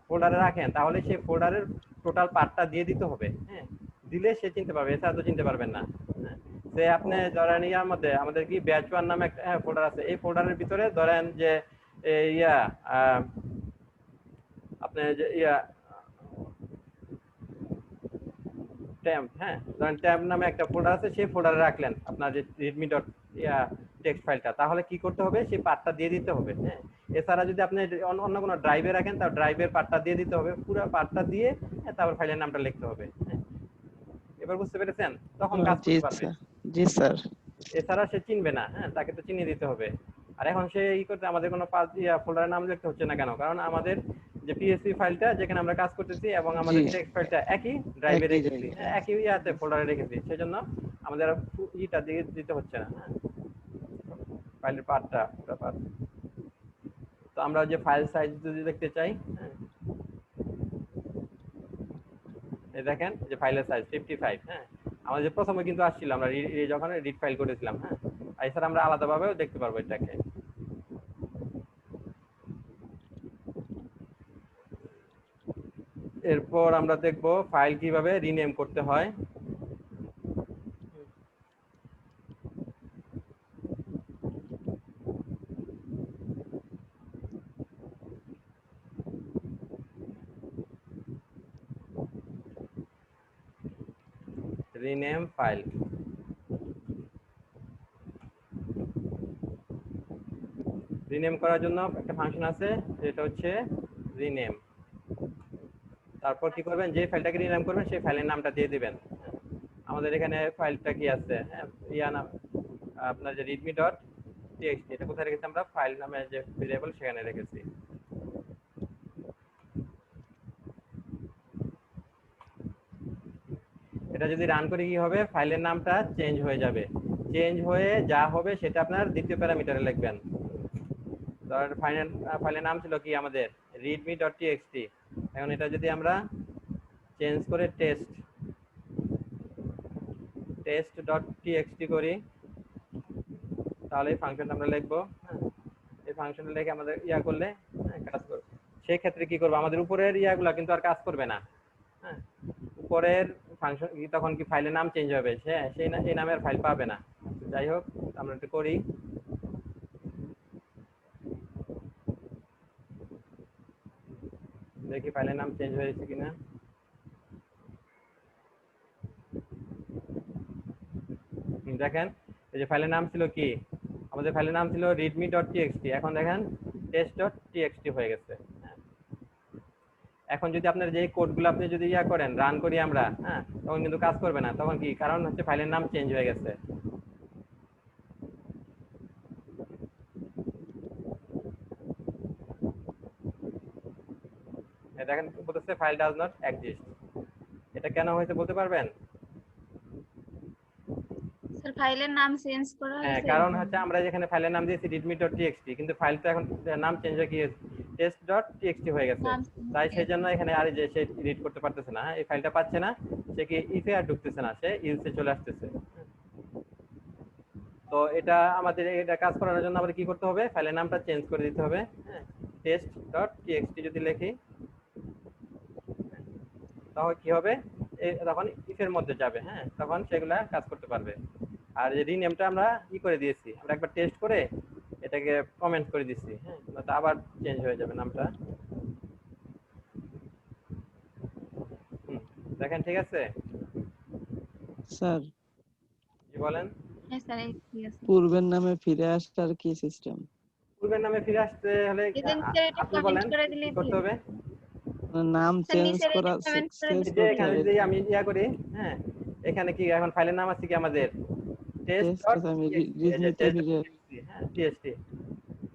ফোল্ডারে রাখেন, তাহলে সেই ফোল্ডারের টোটাল পার্টটা দিয়ে দিতে হবে। হ্যাঁ, দিলে সে চিনতে পারবে, এছাড়া তো চিনতে পারবেন না। হ্যাঁ, যে আপনি ধরেন ইয়ার মধ্যে আমাদের কি batch1 নামে একটা ফোল্ডার আছে, এই ফোল্ডারের ভিতরে ধরেন যে ইয়া আপনি যে ট্যাম্প, হ্যাঁ, ধরেন ট্যাম্প নামে একটা ফোল্ডার আছে, সেই ফোল্ডারে রাখলেন আপনার যে রিডমি ডট টেক্সট ফাইলটা, তাহলে কি করতে হবে, সেই পার্টটা দিয়ে দিতে হবে। হ্যাঁ, এছাড়া যদি আপনি অন্য কোনো ড্রাইভে রাখেন, তার ড্রাইভের পার্টটা দিয়ে দিতে হবে, পুরো পার্টটা দিয়ে তারপর ফাইলের নামটা লিখতে হবে। হ্যাঁ, এবার বুঝতে পেরেছেন? তখন কাজ জি করতে পারবে। স্যার, জি স্যার। এছাড়া সে চিনবে না। হ্যাঁ, তাকে তো চিনিয়ে দিতে হবে। আর এখন সে করতে আমাদের কোনো ফোল্ডারের নাম লিখতে হচ্ছে না কেন, কারণ আমাদের যে পিএসপি ফাইলটা যেখানে আমরা কাজ করতেছি এবং আমাদের জি, টেক্সট ফাইলটা একই ড্রাইভে একই রেখেছি, জায়গায়। একই ফোল্ডারে রেখেছি, সেজন্য আমাদের আর দিয়ে দিতে হচ্ছে না। হ্যাঁ, ফাইলের পার্টটা পুরো পার্ট। তো আমরা যে ফাইল সাইজ যদি দেখতে চাই, হ্যাঁ, এই দেখেন যে ফাইলের সাইজ 55। হ্যাঁ, আমাদের প্রথমে কিন্তু আসছিল, আমরা যখন রিড ফাইল করেছিলাম। হ্যাঁ, আর এছাড়া আমরা আলাদাভাবেও দেখতে পারবো এটাকে। এরপর আমরা দেখব ফাইল কিভাবে রিনেম করতে হয়। রিনেম ফাইল, রিনেম করার জন্য একটা ফাংশন আছে, যেটা হচ্ছে রিনেম। তারপর কি করবেন, যে ফাইলটাকে রিনেম করবেন সেই ফাইলের নামটা দিয়ে দিবেন। আমাদের এখানে ফাইলটা কি আছে, হ্যাঁ, নাম আপনার যে রিডমি ডট টিএক্সটি, এটা কোথায় রেখেছি, আমরা ফাইল নামে যে ভেরিয়েবল সেখানে রেখেছি। এটা যদি রান করে কি হবে, ফাইলের নামটা চেঞ্জ হয়ে যাবে। চেঞ্জ হয়ে যা হবে সেটা আপনার দ্বিতীয় প্যারামিটারে লিখবেন। ধর ফাইলের নাম ছিল কি আমাদের readme ডট টিএক্সটি, এখন এটা যদি আমরা চেঞ্জ করে টেস্ট test.txt করি, তাহলে এই ফাংশনটা আমরা লিখবো। হ্যাঁ, এই ফাংশনটা লিখে আমাদের ইয়া করলে কাজ করবে। সেই ক্ষেত্রে কি করবো, আমাদের উপরের ইয়াগুলা কিন্তু আর কাজ করবে না। হ্যাঁ, উপরের ফাংশন তখন কি ফাইলের নাম চেঞ্জ হবে, সেই এই নামের ফাইল পাবে না। যাই হোক, আমরা একটু করি। দেখি ফাইলের নাম চেঞ্জ হয়েছে কিনা। দেখেন, এই যে ফাইলের নাম ছিল কি, আমাদের ফাইলের নাম ছিল readme.txt, এখন দেখেন test.txt হয়ে গেছে। এখন যদি আপনার যে কোডগুলো আপনি যদি ইয়া করেন, রান করি আমরা, হ্যাঁ, তখন কিন্তু কাজ করবে না। তখন কি কারণ হচ্ছে ফাইলের নাম চেঞ্জ হয়ে গেছে। দেখেন বলতেছে ফাইল ডাজ নট এক্সিস্ট। এটা কেন হয়েছে বলতে পারবেন? স্যার ফাইলের নাম চেঞ্জ করা হ্যাঁ, হয়েছে কারণ হচ্ছে আমরা যেখানে ফাইলের নাম দিয়েছি readme.txt, কিন্তু ফাইল তো এখন নাম চেঞ্জ হয়ে গিয়ে test.txt হয়ে গেছে। নাম তাই সেই জন্য এখানে আর যে সে রিড করতে পারতেছে না, এই ফাইলটা পাচ্ছে না, সে কি ইফে আর ঢুকতেছে না, সে ইউজে চলে আসতেছে। তো এটা আমাদের এটা কাজ করার জন্য আমাদের কি করতে হবে, ফাইলের নামটা চেঞ্জ করে দিতে হবে। হ্যাঁ, test.txt যদি লিখি, তখন কি হবে, তখন ইফের মধ্যে যাবে। হ্যাঁ, তখন সেগুলা কাজ করতে পারবে। আর যে রিনেমটা আমরা কি করে দিয়েছি, আমরা একবার টেস্ট করে এটাকে কমেন্ট করে দিচ্ছি। হ্যাঁ, তো আবার চেঞ্জ হয়ে যাবে নামটা। দেখেন ঠিক আছে? স্যার কি বলেন? হ্যাঁ স্যার, এই ঠিক আছে। পূর্বের নামে ফিরে আসার কি সিস্টেম? পূর্বের নামে ফিরে আসতে হলে এদের নিচে এটা আপনি কমেন্ট বলেন করে কি দিলেই করতে হবে। নাম স্যার চেঞ্জ নিচের করা, এটা কমেন্ট করে চেঞ্জ এই যে দিলেই করতে এখানে হয়। যদি আমি ইয়া করি, হ্যাঁ, এখানে কি এখন ফাইলের নাম আছে কি আমাদের টেস্ট আমি test.txt, এই যে রিডমিতে ফিরে test.txt, হ্যাঁ, txt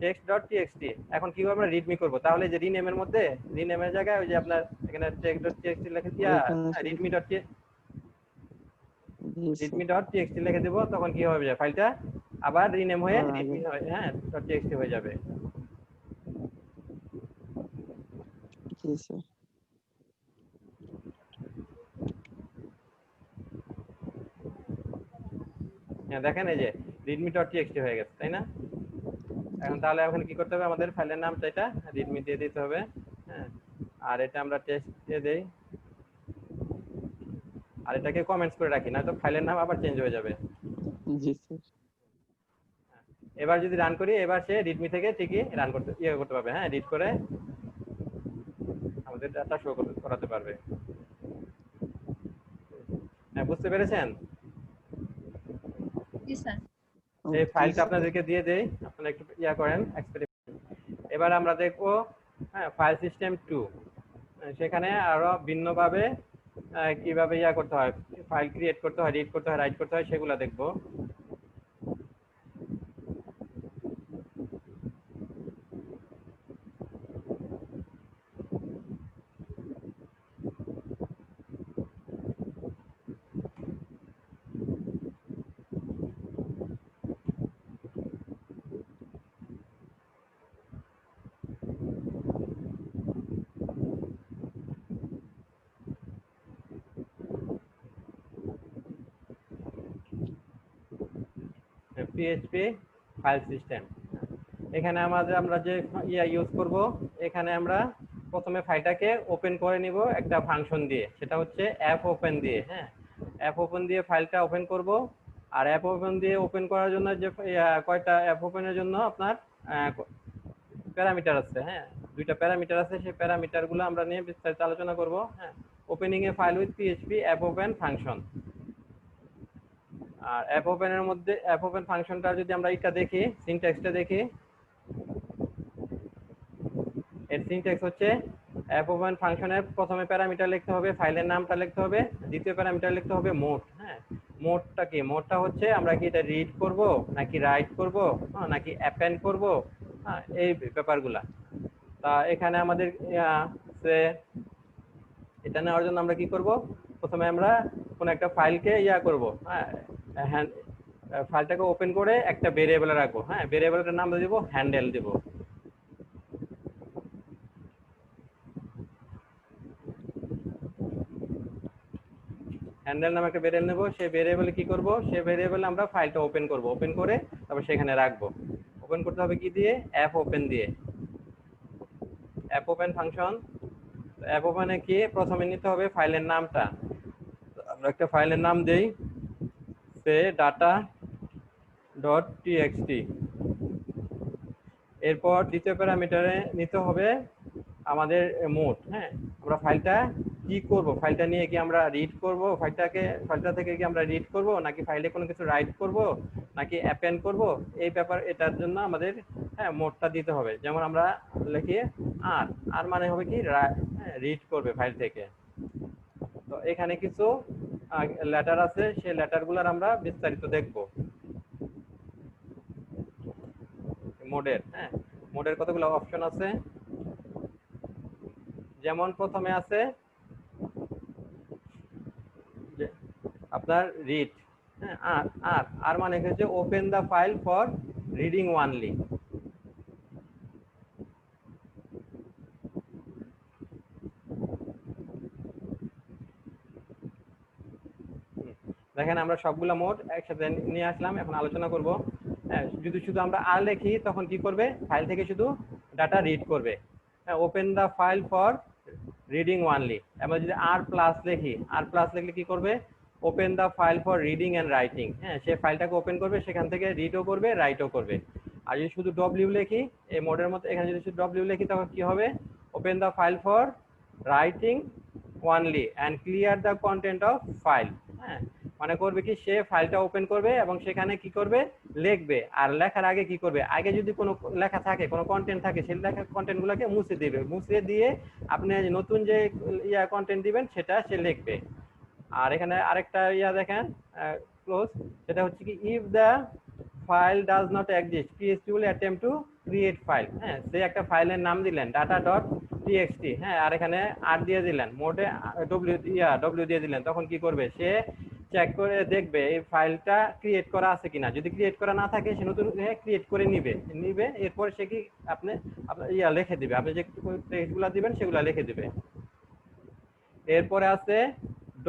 text.txt। এখন কি আমরা রিডমি করব, তাহলে যে রিনেমের মধ্যে, রিনেমের জায়গায় ওই যে আপনার এখানে text.txt লিখে দিয়া ওইখানে readme.txt জি স্যার। readme.txt লিখে দেব, তখন কি হবে, ফাইলটা আবার রিনেম হয়ে আবার আগে readme হয়ে, হ্যাঁ, .txt হয়ে যাবে। জি স্যার। হ্যাঁ, দেখেন এই যে readme.txt হয়ে গেছে, তাই না? এখন তাহলে এখন কি করতে হবে, আমাদের ফাইলের নামটা এটা readme দিয়ে দিতে হবে। হ্যাঁ, আর এটা আমরা টেস্ট দিয়ে দেই, আর এটাকে কমেন্টস করে রাখি, না তো ফাইলের নাম আবার চেঞ্জ হয়ে যাবে। জি স্যার। এবার যদি রান করি, এবার সে রিডমি থেকে ঠিকই রান করতে করতে পারবে। হ্যাঁ, রিড করে আমাদের ডাটা শো করাতে পারবে। হ্যাঁ, বুঝতে পেরেছেন? জি স্যার। এই ফাইলটা আপনাদেরকে দিয়ে দেই, আপনারা একটু করেন এক্সপেরিমেন্ট। এবার আমরা দেখবো, হ্যাঁ, ফাইল সিস্টেম 2, সেখানে আরো ভিন্নভাবে কিভাবে করতে হয়, ফাইল ক্রিয়েট করতে হয়, রিড করতে হয়, রাইট করতে হয়, সেগুলো দেখবো। পিএইচপি ফাইল সিস্টেম, এখানে আমরা যে ইউজ করব, এখানে আমরা প্রথমে ফাইলটাকে ওপেন করে নিব একটা ফাংশন দিয়ে, সেটা হচ্ছে অ্যাপ ওপেন দিয়ে। হ্যাঁ, অ্যাপ ওপেন দিয়ে ফাইলটা ওপেন করব। আর অ্যাপ ওপেন দিয়ে ওপেন করার জন্য যে কয়টা অ্যাপ ওপেনের জন্য আপনার প্যারামিটার আছে। হ্যাঁ, দুইটা প্যারামিটার আছে, সেই প্যারামিটারগুলো আমরা নিয়ে বিস্তারিত আলোচনা করব। হ্যাঁ, opening a file with PHP fopen function. আর অ্যাপ ওপেনের মধ্যে অ্যাপ ওপেন ফাংশনটা যদি আমরা এটা দেখি, সিনট্যাক্সটা দেখি, এর সিনট্যাক্স হচ্ছে অ্যাপ ওপেন ফাংশনের প্রথমে প্যারামিটার লিখতে হবে, ফাইলের নামটা লিখতে হবে, দ্বিতীয় প্যারামিটার লিখতে হবে মোড। হ্যাঁ, মোডটা কি, মোডটা হচ্ছে আমরা কি এটা রিড করব নাকি রাইট করব, নাকি অ্যাপেন্ড করব, হ্যাঁ, এই ব্যাপারগুলা। তা এখানে আমাদের এটা নেওয়ার জন্য আমরা কি করব, প্রথমে আমরা কোন একটা ফাইলকে করব, হ্যাঁ, ফাইলটাকে ওপেন করে একটা ভেরিয়েবল রাখবো। হ্যাঁ, ভেরিয়েবলটার নাম দেব হ্যান্ডেল দেব। হ্যান্ডেল নামে একটা ভেরিয়েবল নেব, সেই ভেরিয়েবলে কি করব, সেই ভেরিয়েবলে আমরা ফাইলটা ওপেন করব, ওপেন করে তারপর সেখানে রাখবো। ওপেন করতে হবে কি দিয়ে, অ্যাপ ওপেন দিয়ে, অ্যাপ ওপেন ফাংশন। অ্যাপ ওপেনে কি প্রথমে নিতে হবে ফাইলের নামটা, আমরা একটা ফাইলের নাম দেই সে data.txt। এরপর দ্বিতীয় প্যারামিটারে নিতে হবে আমাদের মোড। হ্যাঁ, আমরা ফাইলটা কি করব, ফাইলটা নিয়ে কি আমরা রিড করব, ফাইলটা থেকে কি আমরা রিড করব, নাকি ফাইলে কোনো কিছু রাইট করব, নাকি অ্যাপেন্ড করব, এই ব্যাপার এটার জন্য আমাদের মোডটা দিতে হবে। যেমন আমরা লিখি আর, আর মানে হবে কি রিড করবে ফাইল থেকে। তো এখানে কিছু লেটার আছে, সেই লেটারগুলোর আমরা বিস্তারিত দেখব মোডের। হ্যাঁ, মোডের কতগুলো অপশন আছে, যেমন প্রথমে আছে যে আপনার রিড। হ্যাঁ, আর আর আর মানে হচ্ছে open the file for reading only. দেখেন আমরা সবগুলো মোড একসাথে নিয়ে আসলাম, এখন আলোচনা করব। হ্যাঁ, যদি শুধু আমরা আর লিখি তখন কি করবে, ফাইল থেকে শুধু ডাটা রিড করবে। হ্যাঁ, open the file for reading only. আমরা যদি আর প্লাস লিখি, আর প্লাস লিখলে কি করবে, open the file for reading and writing. হ্যাঁ, সে ফাইলটাকে ওপেন করবে, সেখান থেকে রিডও করবে, রাইটও করবে। আর যদি শুধু ডব্লিউ লিখি এই মোডের মতো, এখানে যদি শুধু ডব্লিউ লিখি তখন কি হবে, open the file for writing only and clear the content of file. হ্যাঁ, মানে করবে কি, সে ফাইলটা ওপেন করবে এবং সেখানে কি করবে, লিখবে। আর লেখার আগে কি করবে, আগে যদি কোনো লেখা থাকে, কোনো কন্টেন্ট থাকে, সেই লেখা কন্টেন্টগুলোকে মুছে দিবে, মুছে দিয়ে আপনি নতুন যে কন্টেন্ট দিবেন সেটা সে লিখবে। আর এখানে আরেকটা দেখেন ক্লোজ, সেটা হচ্ছে কি, if the file does not exist PHP will attempt to create file. হ্যাঁ, সে একটা ফাইলের নাম দিলেন data.txt। হ্যাঁ, আর এখানে আর দিয়ে দিলেন, মোডে ডব্লিউ দিয়ে দিলেন, তখন কি করবে, সে চেক করে দেখবে এই ফাইলটা ক্রিয়েট করা আছে কিনা। যদি ক্রিয়েট করা না থাকে সে নতুন ক্রিয়েট করে নিবে। এরপর সে কি আপনার লিখে দিবে, আপনি যে টেক্সটগুলো দিবেন সেগুলো লিখে দিবে। এরপরে আছে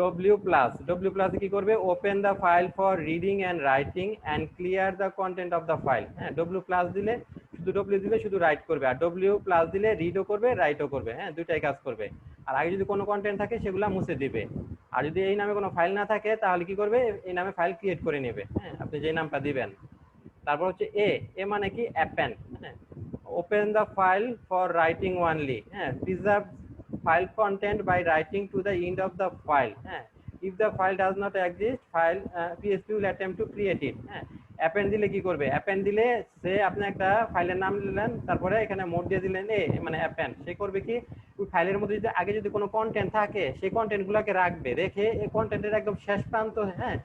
ডব্লিউ প্লাস। ডব্লিউ প্লাসে কি করবে, open the file for reading and writing and clear the content of the file. হ্যাঁ, ডব্লিউ প্লাস দিলে শুধু ডব্লিউ দিলে শুধু রাইট করবে, আর ডব্লিউ প্লাস দিলে রিডও করবে, রাইটও করবে। হ্যাঁ, দুইটাই কাজ করবে। আর আগে যদি কোনো কন্টেন্ট থাকে সেগুলো মুছে দিবে। আর যদি এই নামে কোনো ফাইল না থাকে তাহলে কি করবে, এই নামে ফাইল ক্রিয়েট করে নেবে। হ্যাঁ, আপনি যে নামটা দিবেন। তারপর হচ্ছে এ মানে কি, অ্যাপেন্ড। হ্যাঁ, open the file for writing only. হ্যাঁ, preserve file content by writing to the end of the file. If the file does not exist, PHP will attempt to create it. Append দিলে কি করবে, append দিলে সে আপনি একটা ফাইলের নাম দিলেন, তারপরে এখানে মোড দিয়ে দিলেন মানে অ্যাপেন্ড। সে করবে কি, ওই ফাইলের মধ্যে যদি আগে যদি কোনো কন্টেন্ট থাকে সেই কন্টেন্টগুলোকে রাখবে, রেখে এই কন্টেন্টের একদম শেষ প্রান্ত, হ্যাঁ,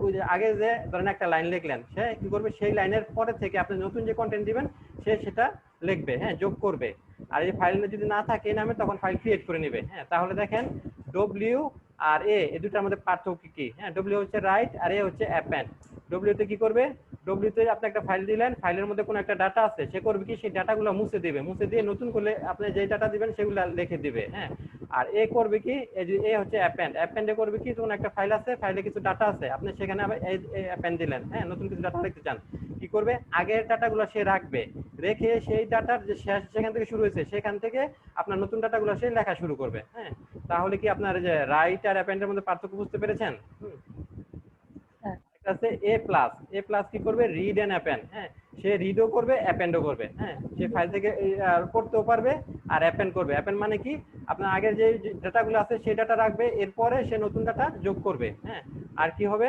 ওই যে আগে যে ধরেন একটা লাইন লিখলেন, সে কি করবে, সেই লাইনের পরে থেকে আপনি নতুন যে কন্টেন্ট দিবেন সে সেটা লিখবে, হ্যাঁ, যোগ করবে। আর এই ফাইলটা যদি না থাকে এই নামে, তখন ফাইল ক্রিয়েট করে নেবে। হ্যাঁ, তাহলে দেখেন ডব্লিউ আর এই দুটার মধ্যে পার্থক্য কি। হ্যাঁ, ডব্লিউ হচ্ছে রাইট আর এ হচ্ছে অ্যাপেন্ড। ডব্লিউতে কি করবে, ডব্লিউতে আপনি একটা ফাইল দিলেন, ফাইলের মধ্যে কোনো একটা ডাটা আছে, সে করবে কি, সেই ডাটাগুলো মুছে দিবে, মুছে দিয়ে নতুন করে আপনি যে ডাটা দিবেন সেগুলো লিখে দিবে। হ্যাঁ, আর এ করবে কি, এ হচ্ছে অ্যাপেন্ড। অ্যাপেন্ডে করবে কি, যখন একটা ফাইল আছে, ফাইলে কিছু ডাটা আছে, আপনি সেখানে আবার অ্যাপেন্ড দিলেন, হ্যাঁ, নতুন কিছু ডাটা লিখতে চান, কি করবে, আগের ডাটাগুলো সে রাখবে, রেখে সেই ডাটার যে শেষ যেখান থেকে শুরু হয়েছে সেখান থেকে আপনার নতুন ডাটাগুলো সে লেখা শুরু করবে। হ্যাঁ, তাহলে কি আপনার যে রাইট আর অ্যাপেন্ডের মধ্যে পার্থক্য বুঝতে পেরেছেন? আছে এ প্লাস। এ প্লাস কি করবে, রিড এন্ড অ্যাপেন্ড। হ্যাঁ, সে রিডও করবে, অ্যাপেন্ডও করবে। হ্যাঁ, সে ফাইল থেকে পড়তেও পারবে আর অ্যাপেন্ড করবে। অ্যাপেন্ড মানে কি, আপনার আগের যে ডাটাগুলো আছে সেই ডাটা রাখবে, এরপরে সে নতুন ডাটা যোগ করবে। হ্যাঁ, আর কি হবে,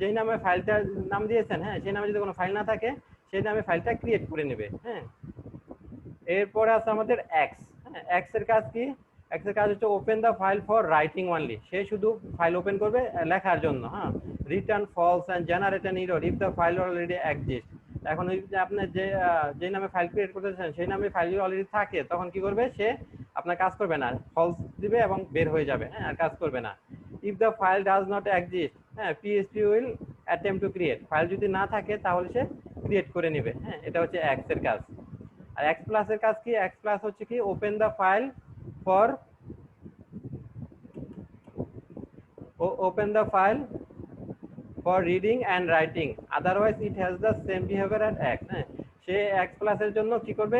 যেই নামে ফাইলটার নাম দিয়েছেন, হ্যাঁ, সেই নামে যদি কোনো ফাইল না থাকে সেই নামে ফাইলটা ক্রিয়েট করে নেবে। হ্যাঁ, এরপরে আছে আমাদের এক্স। হ্যাঁ, এক্স এর কাজ কি, এক্স এর কাজ হচ্ছে open the file for writing only. সে শুধু ফাইল ওপেন করবে লেখার জন্য। হ্যাঁ, return false and generate an error if the file already exist. এখন ওই যে আপনি যে নামে ফাইল ক্রিয়েট করতেছেন সেই নামে ফাইল অলরেডি থাকে, তখন কি করবে, সে আপনার কাজ করবে না, ফলস দিবে এবং বের হয়ে যাবে। হ্যাঁ, আর কাজ করবে না। If the file does not exist, হ্যাঁ, PHP will attempt to create. File যদি না থাকে তাহলে সে ক্রিয়েট করে নেবে। হ্যাঁ, এটা হচ্ছে এক্স এর কাজ। আর এক্স প্লাস এর কাজ কি, এক্স প্লাস হচ্ছে কি, open the file for open the file for reading and writing, otherwise it has the same behavior as x। হ্যাঁ, সে x প্লাস এর জন্য কি করবে,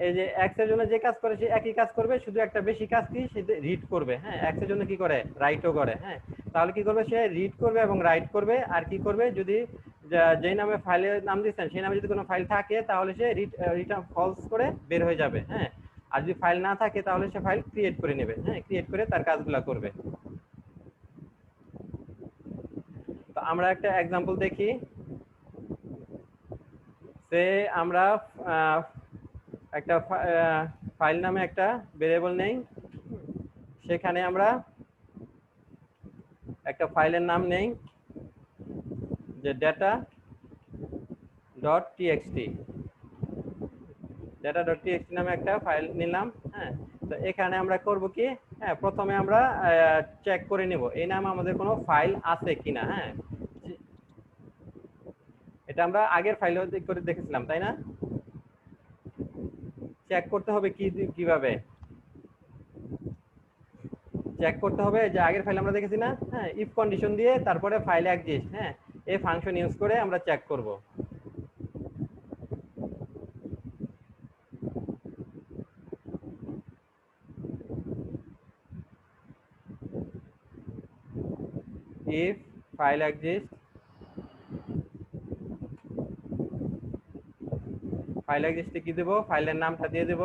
এই যে x এর জন্য যে কাজ করে সে একই কাজ করবে, শুধু একটা বেশি কাজ কি সে রিড করবে। হ্যাঁ, x এর জন্য কি করে, রাইটও করে। হ্যাঁ, তাহলে কি করবে, সে রিড করবে এবং রাইট করবে। আর কি করবে, যদি যেই নামে ফাইলের নাম দিচ্ছেন সেই নামে যদি কোনো ফাইল থাকে তাহলে সে রিটার্ন ফলস করে বের হয়ে যাবে। হ্যাঁ, আর যদি ফাইল না থাকে তাহলে সে ফাইল ক্রিয়েট করে নেবে। হ্যাঁ, ক্রিয়েট করে তার কাজগুলো করবে। তো আমরা একটা এক্সাম্পল দেখি। সে আমরা একটা ফাইল নামে একটা ভেরিয়েবল নেই, সেখানে আমরা একটা ফাইলের নাম নেই যে data.txt, data.txt নামে একটা ফাইল নিলাম। হ্যাঁ, তো এখানে আমরা করব কি, হ্যাঁ প্রথমে আমরা চেক করে নিব এই নামে আমাদের কোনো ফাইল আছে কিনা। হ্যাঁ, এটা আমরা আগের ফাইলেও করে দেখেছিলাম, তাই না? চেক করতে হবে কিভাবে চেক করতে হবে, যে আগের ফাইল আমরা দেখেছি না। হ্যাঁ, ইফ কন্ডিশন দিয়ে তারপরে ফাইল এক্সিস্ট, হ্যাঁ এই ফাংশন ইউজ করে আমরা চেক করব। if file exists, ফাইল এক্সিস্টে কি দেব, ফাইলের নামটা দিয়ে দেব।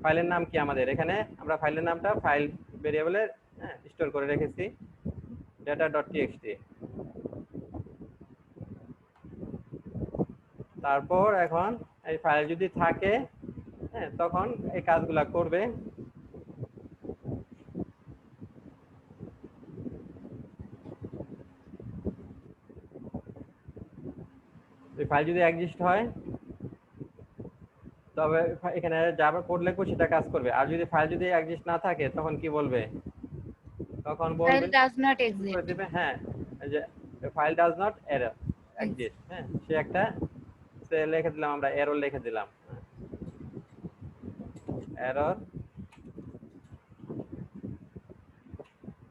ফাইলের নাম কি আমাদের, এখানে আমরা ফাইলের নামটা ফাইল ভেরিয়েবলে স্টোর করে রেখেছি data.txt। তারপর এখন এই ফাইল যদি থাকে, হ্যাঁ তখন এই কাজগুলা করবে। ফাইল যদি এক্সিস্ট হয় তবে এখানে জাভা কোড লিখবো, সেটা কাজ করবে। আর যদি ফাইল যদি এক্সিস্ট না থাকে তখন কি বলবে, তখন বলবে ফাইল ডাজ নট এক্সিস্ট। দেবে, হ্যাঁ যে ফাইল ডাজ নট এক্সিস্ট। হ্যাঁ, সে একটা সে লিখে দিলাম, আমরা এরর লিখে দিলাম, error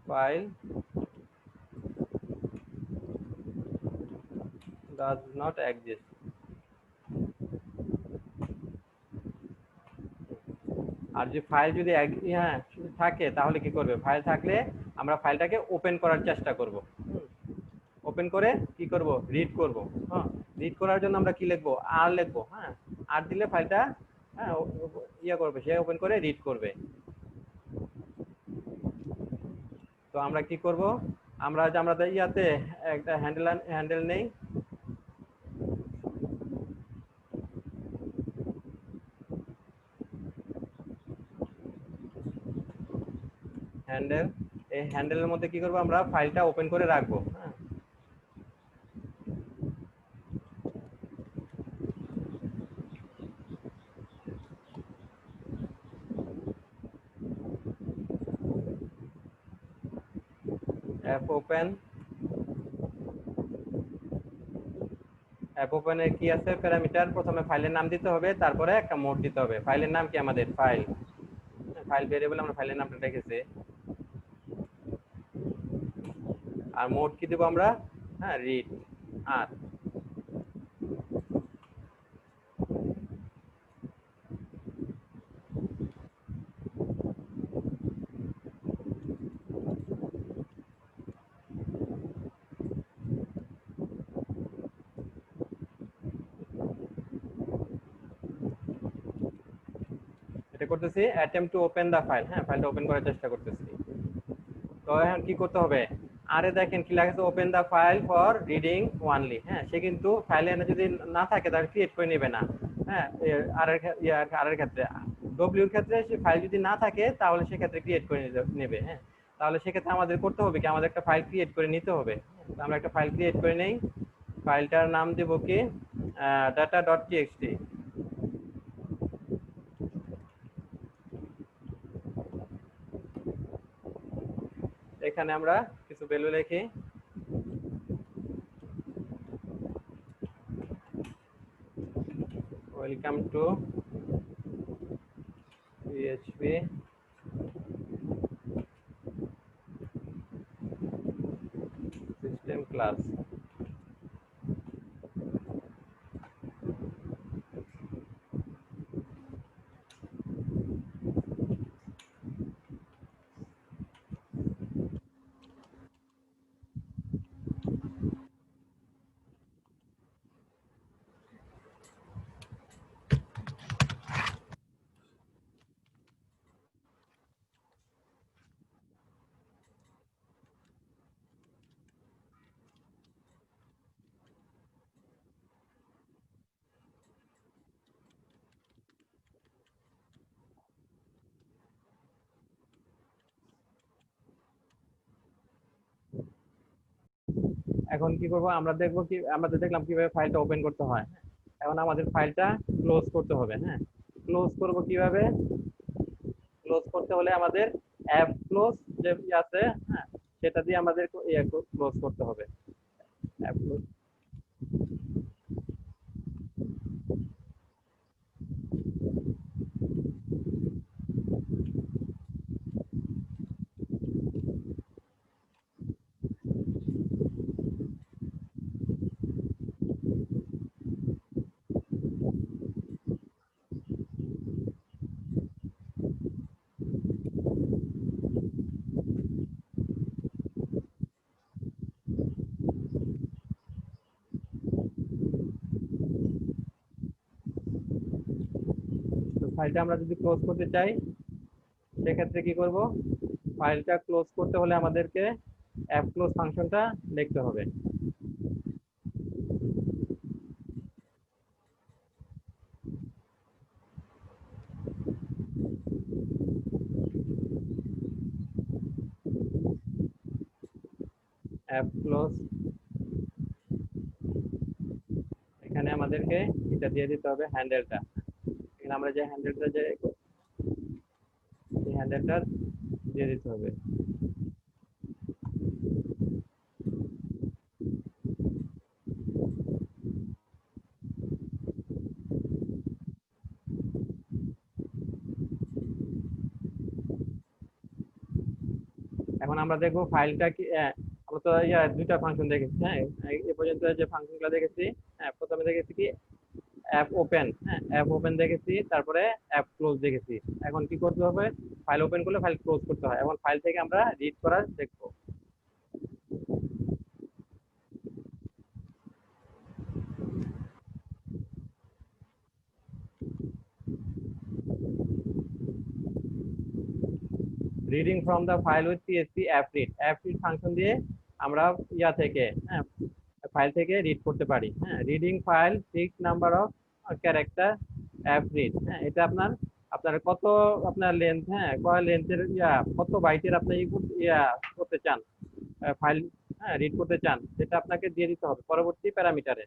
file does not exist। আর যে ফাইল যদি হ্যাঁ থাকে তাহলে কি করবে, ফাইল থাকলে আমরা ফাইলটাকে ওপেন করার চেষ্টা করব। ওপেন করে কি করব, রিড করব। হ্যাঁ, রিড করার জন্য আমরা কি লিখবো, আর লিখবো। হ্যাঁ, আর দিলে ফাইলটা হ্যাঁ ইয়ে করবে, সে ওপেন করে রিড করবে। তো আমরা কি করব, আমরা যে আমরা ইয়াতে একটা হ্যান্ডেল নেই, হ্যান্ডেল, এই হ্যান্ডেলের মধ্যে কি করব, আমরা ফাইলটা ওপেন করে রাখবো। হ্যাঁ, open অ্যাপ ওপেনের কি আছে প্যারামিটার, প্রথমে ফাইলের নাম দিতে হবে, তারপরে একটা মোড দিতে হবে। ফাইলের নাম কি আমাদের ফাইল ভেরিয়েবল, আমরা ফাইলের নামটা রেখেছি। আর মোড কি দেব আমরা, হ্যাঁ রিড। আর এটা করতেছি attempt to open the file। হ্যাঁ, ফাইলটা ওপেন করার চেষ্টা করতেছি। তো এখন কি করতে হবে, আরে দেখেন কি লেখা আছে, open the file for reading only. হ্যাঁ, সে কিন্তু ফাইলে যদি না থাকে তাহলে ক্রিয়েট করে নেবে না। হ্যাঁ, আর এর ক্ষেত্রে ডব্লিউর ক্ষেত্রে সে ফাইল যদি না থাকে তাহলে সেক্ষেত্রে ক্রিয়েট করে নেবে। হ্যাঁ, তাহলে সেক্ষেত্রে আমাদের করতে হবে কি, আমাদের একটা ফাইল ক্রিয়েট করে নিতে হবে। আমরা একটা ফাইল ক্রিয়েট করে নেই, ফাইলটার নাম দেব কি data.txt। এখানে আমরা কিছু ভ্যালু লিখি, ওয়েলকাম টু PHP ক্লাস। এখন কি করব, আমরা দেখবো কি, আমরা তো দেখলাম কিভাবে ফাইলটা ওপেন করতে হয়। এখন আমাদের ফাইলটা ক্লোজ করতে হবে। হ্যাঁ, ক্লোজ করব কিভাবে? ক্লোজ করতে হলে আমাদের অ্যাপ ক্লোজ যে আছে, হ্যাঁ, সেটা দিয়ে আমাদের ক্লোজ করতে হবে। App close. তো ফাইলটা আমরা যদি ক্লোজ করতে চাই, সেক্ষেত্রে কি করব? ফাইলটা ক্লোজ করতে হলে আমাদেরকে অ্যাপ ক্লোজ ফাংশনটা লিখতে হবে। অ্যাপ ক্লোজ, এখানে আমাদেরকে এটা দিয়ে দিতে হবে হ্যান্ডেলটা। এখানে আমরা যে হ্যান্ডেলটা এই হ্যান্ডেলটা দিয়ে দিতে হবে। এখন আমরা দেখবো ফাইলটা কি, আমরা তো দুইটা ফাংশন দেখেছি। হ্যাঁ, এ পর্যন্ত যে ফাংশনগুলো দেখেছি, হ্যাঁ, প্রথমে দেখেছি কি অ্যাপ ওপেন। হ্যাঁ, অ্যাপ ওপেন দেখেছি, তারপরে অ্যাপ ক্লোজ দেখেছি। এখন কি করতে হবে? ফাইল ওপেন করলে ফাইল ক্লোজ করতে হয়। এখন ফাইল থেকে আমরা রিড করা দেখবো। Reading from the file with PSP app read. App read function দিয়ে আমরা থেকে, হ্যাঁ, ফাইল থেকে রিড করতে পারি। হ্যাঁ, reading file 6 number of character app read. হ্যাঁ, এটা আপনার আপনার কত, আপনার লেন্থ, হ্যাঁ, কয় লেন্থের কত বাইটের আপনি করতে চান, ফাইল, হ্যাঁ, রিড করতে চান, সেটা আপনাকে দিয়ে দিতে হবে পরবর্তী প্যারামিটারে।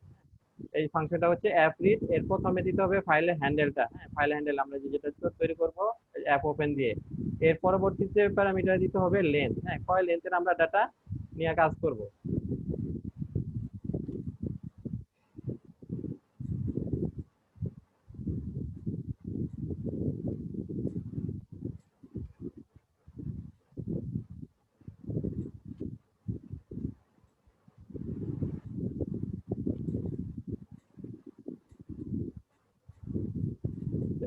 এই ফাংশনটা হচ্ছে অ্যাপ রিড। এর প্রথমে দিতে হবে ফাইলের হ্যান্ডেলটা। হ্যাঁ, ফাইল হ্যান্ডেল আমরা যেটা তৈরি করব অ্যাপ ওপেন দিয়ে। এর পরবর্তীতে প্যারামিটার দিতে হবে লেন্থ। হ্যাঁ, কয় লেন্থের আমরা ডাটা নিয়ে কাজ করব।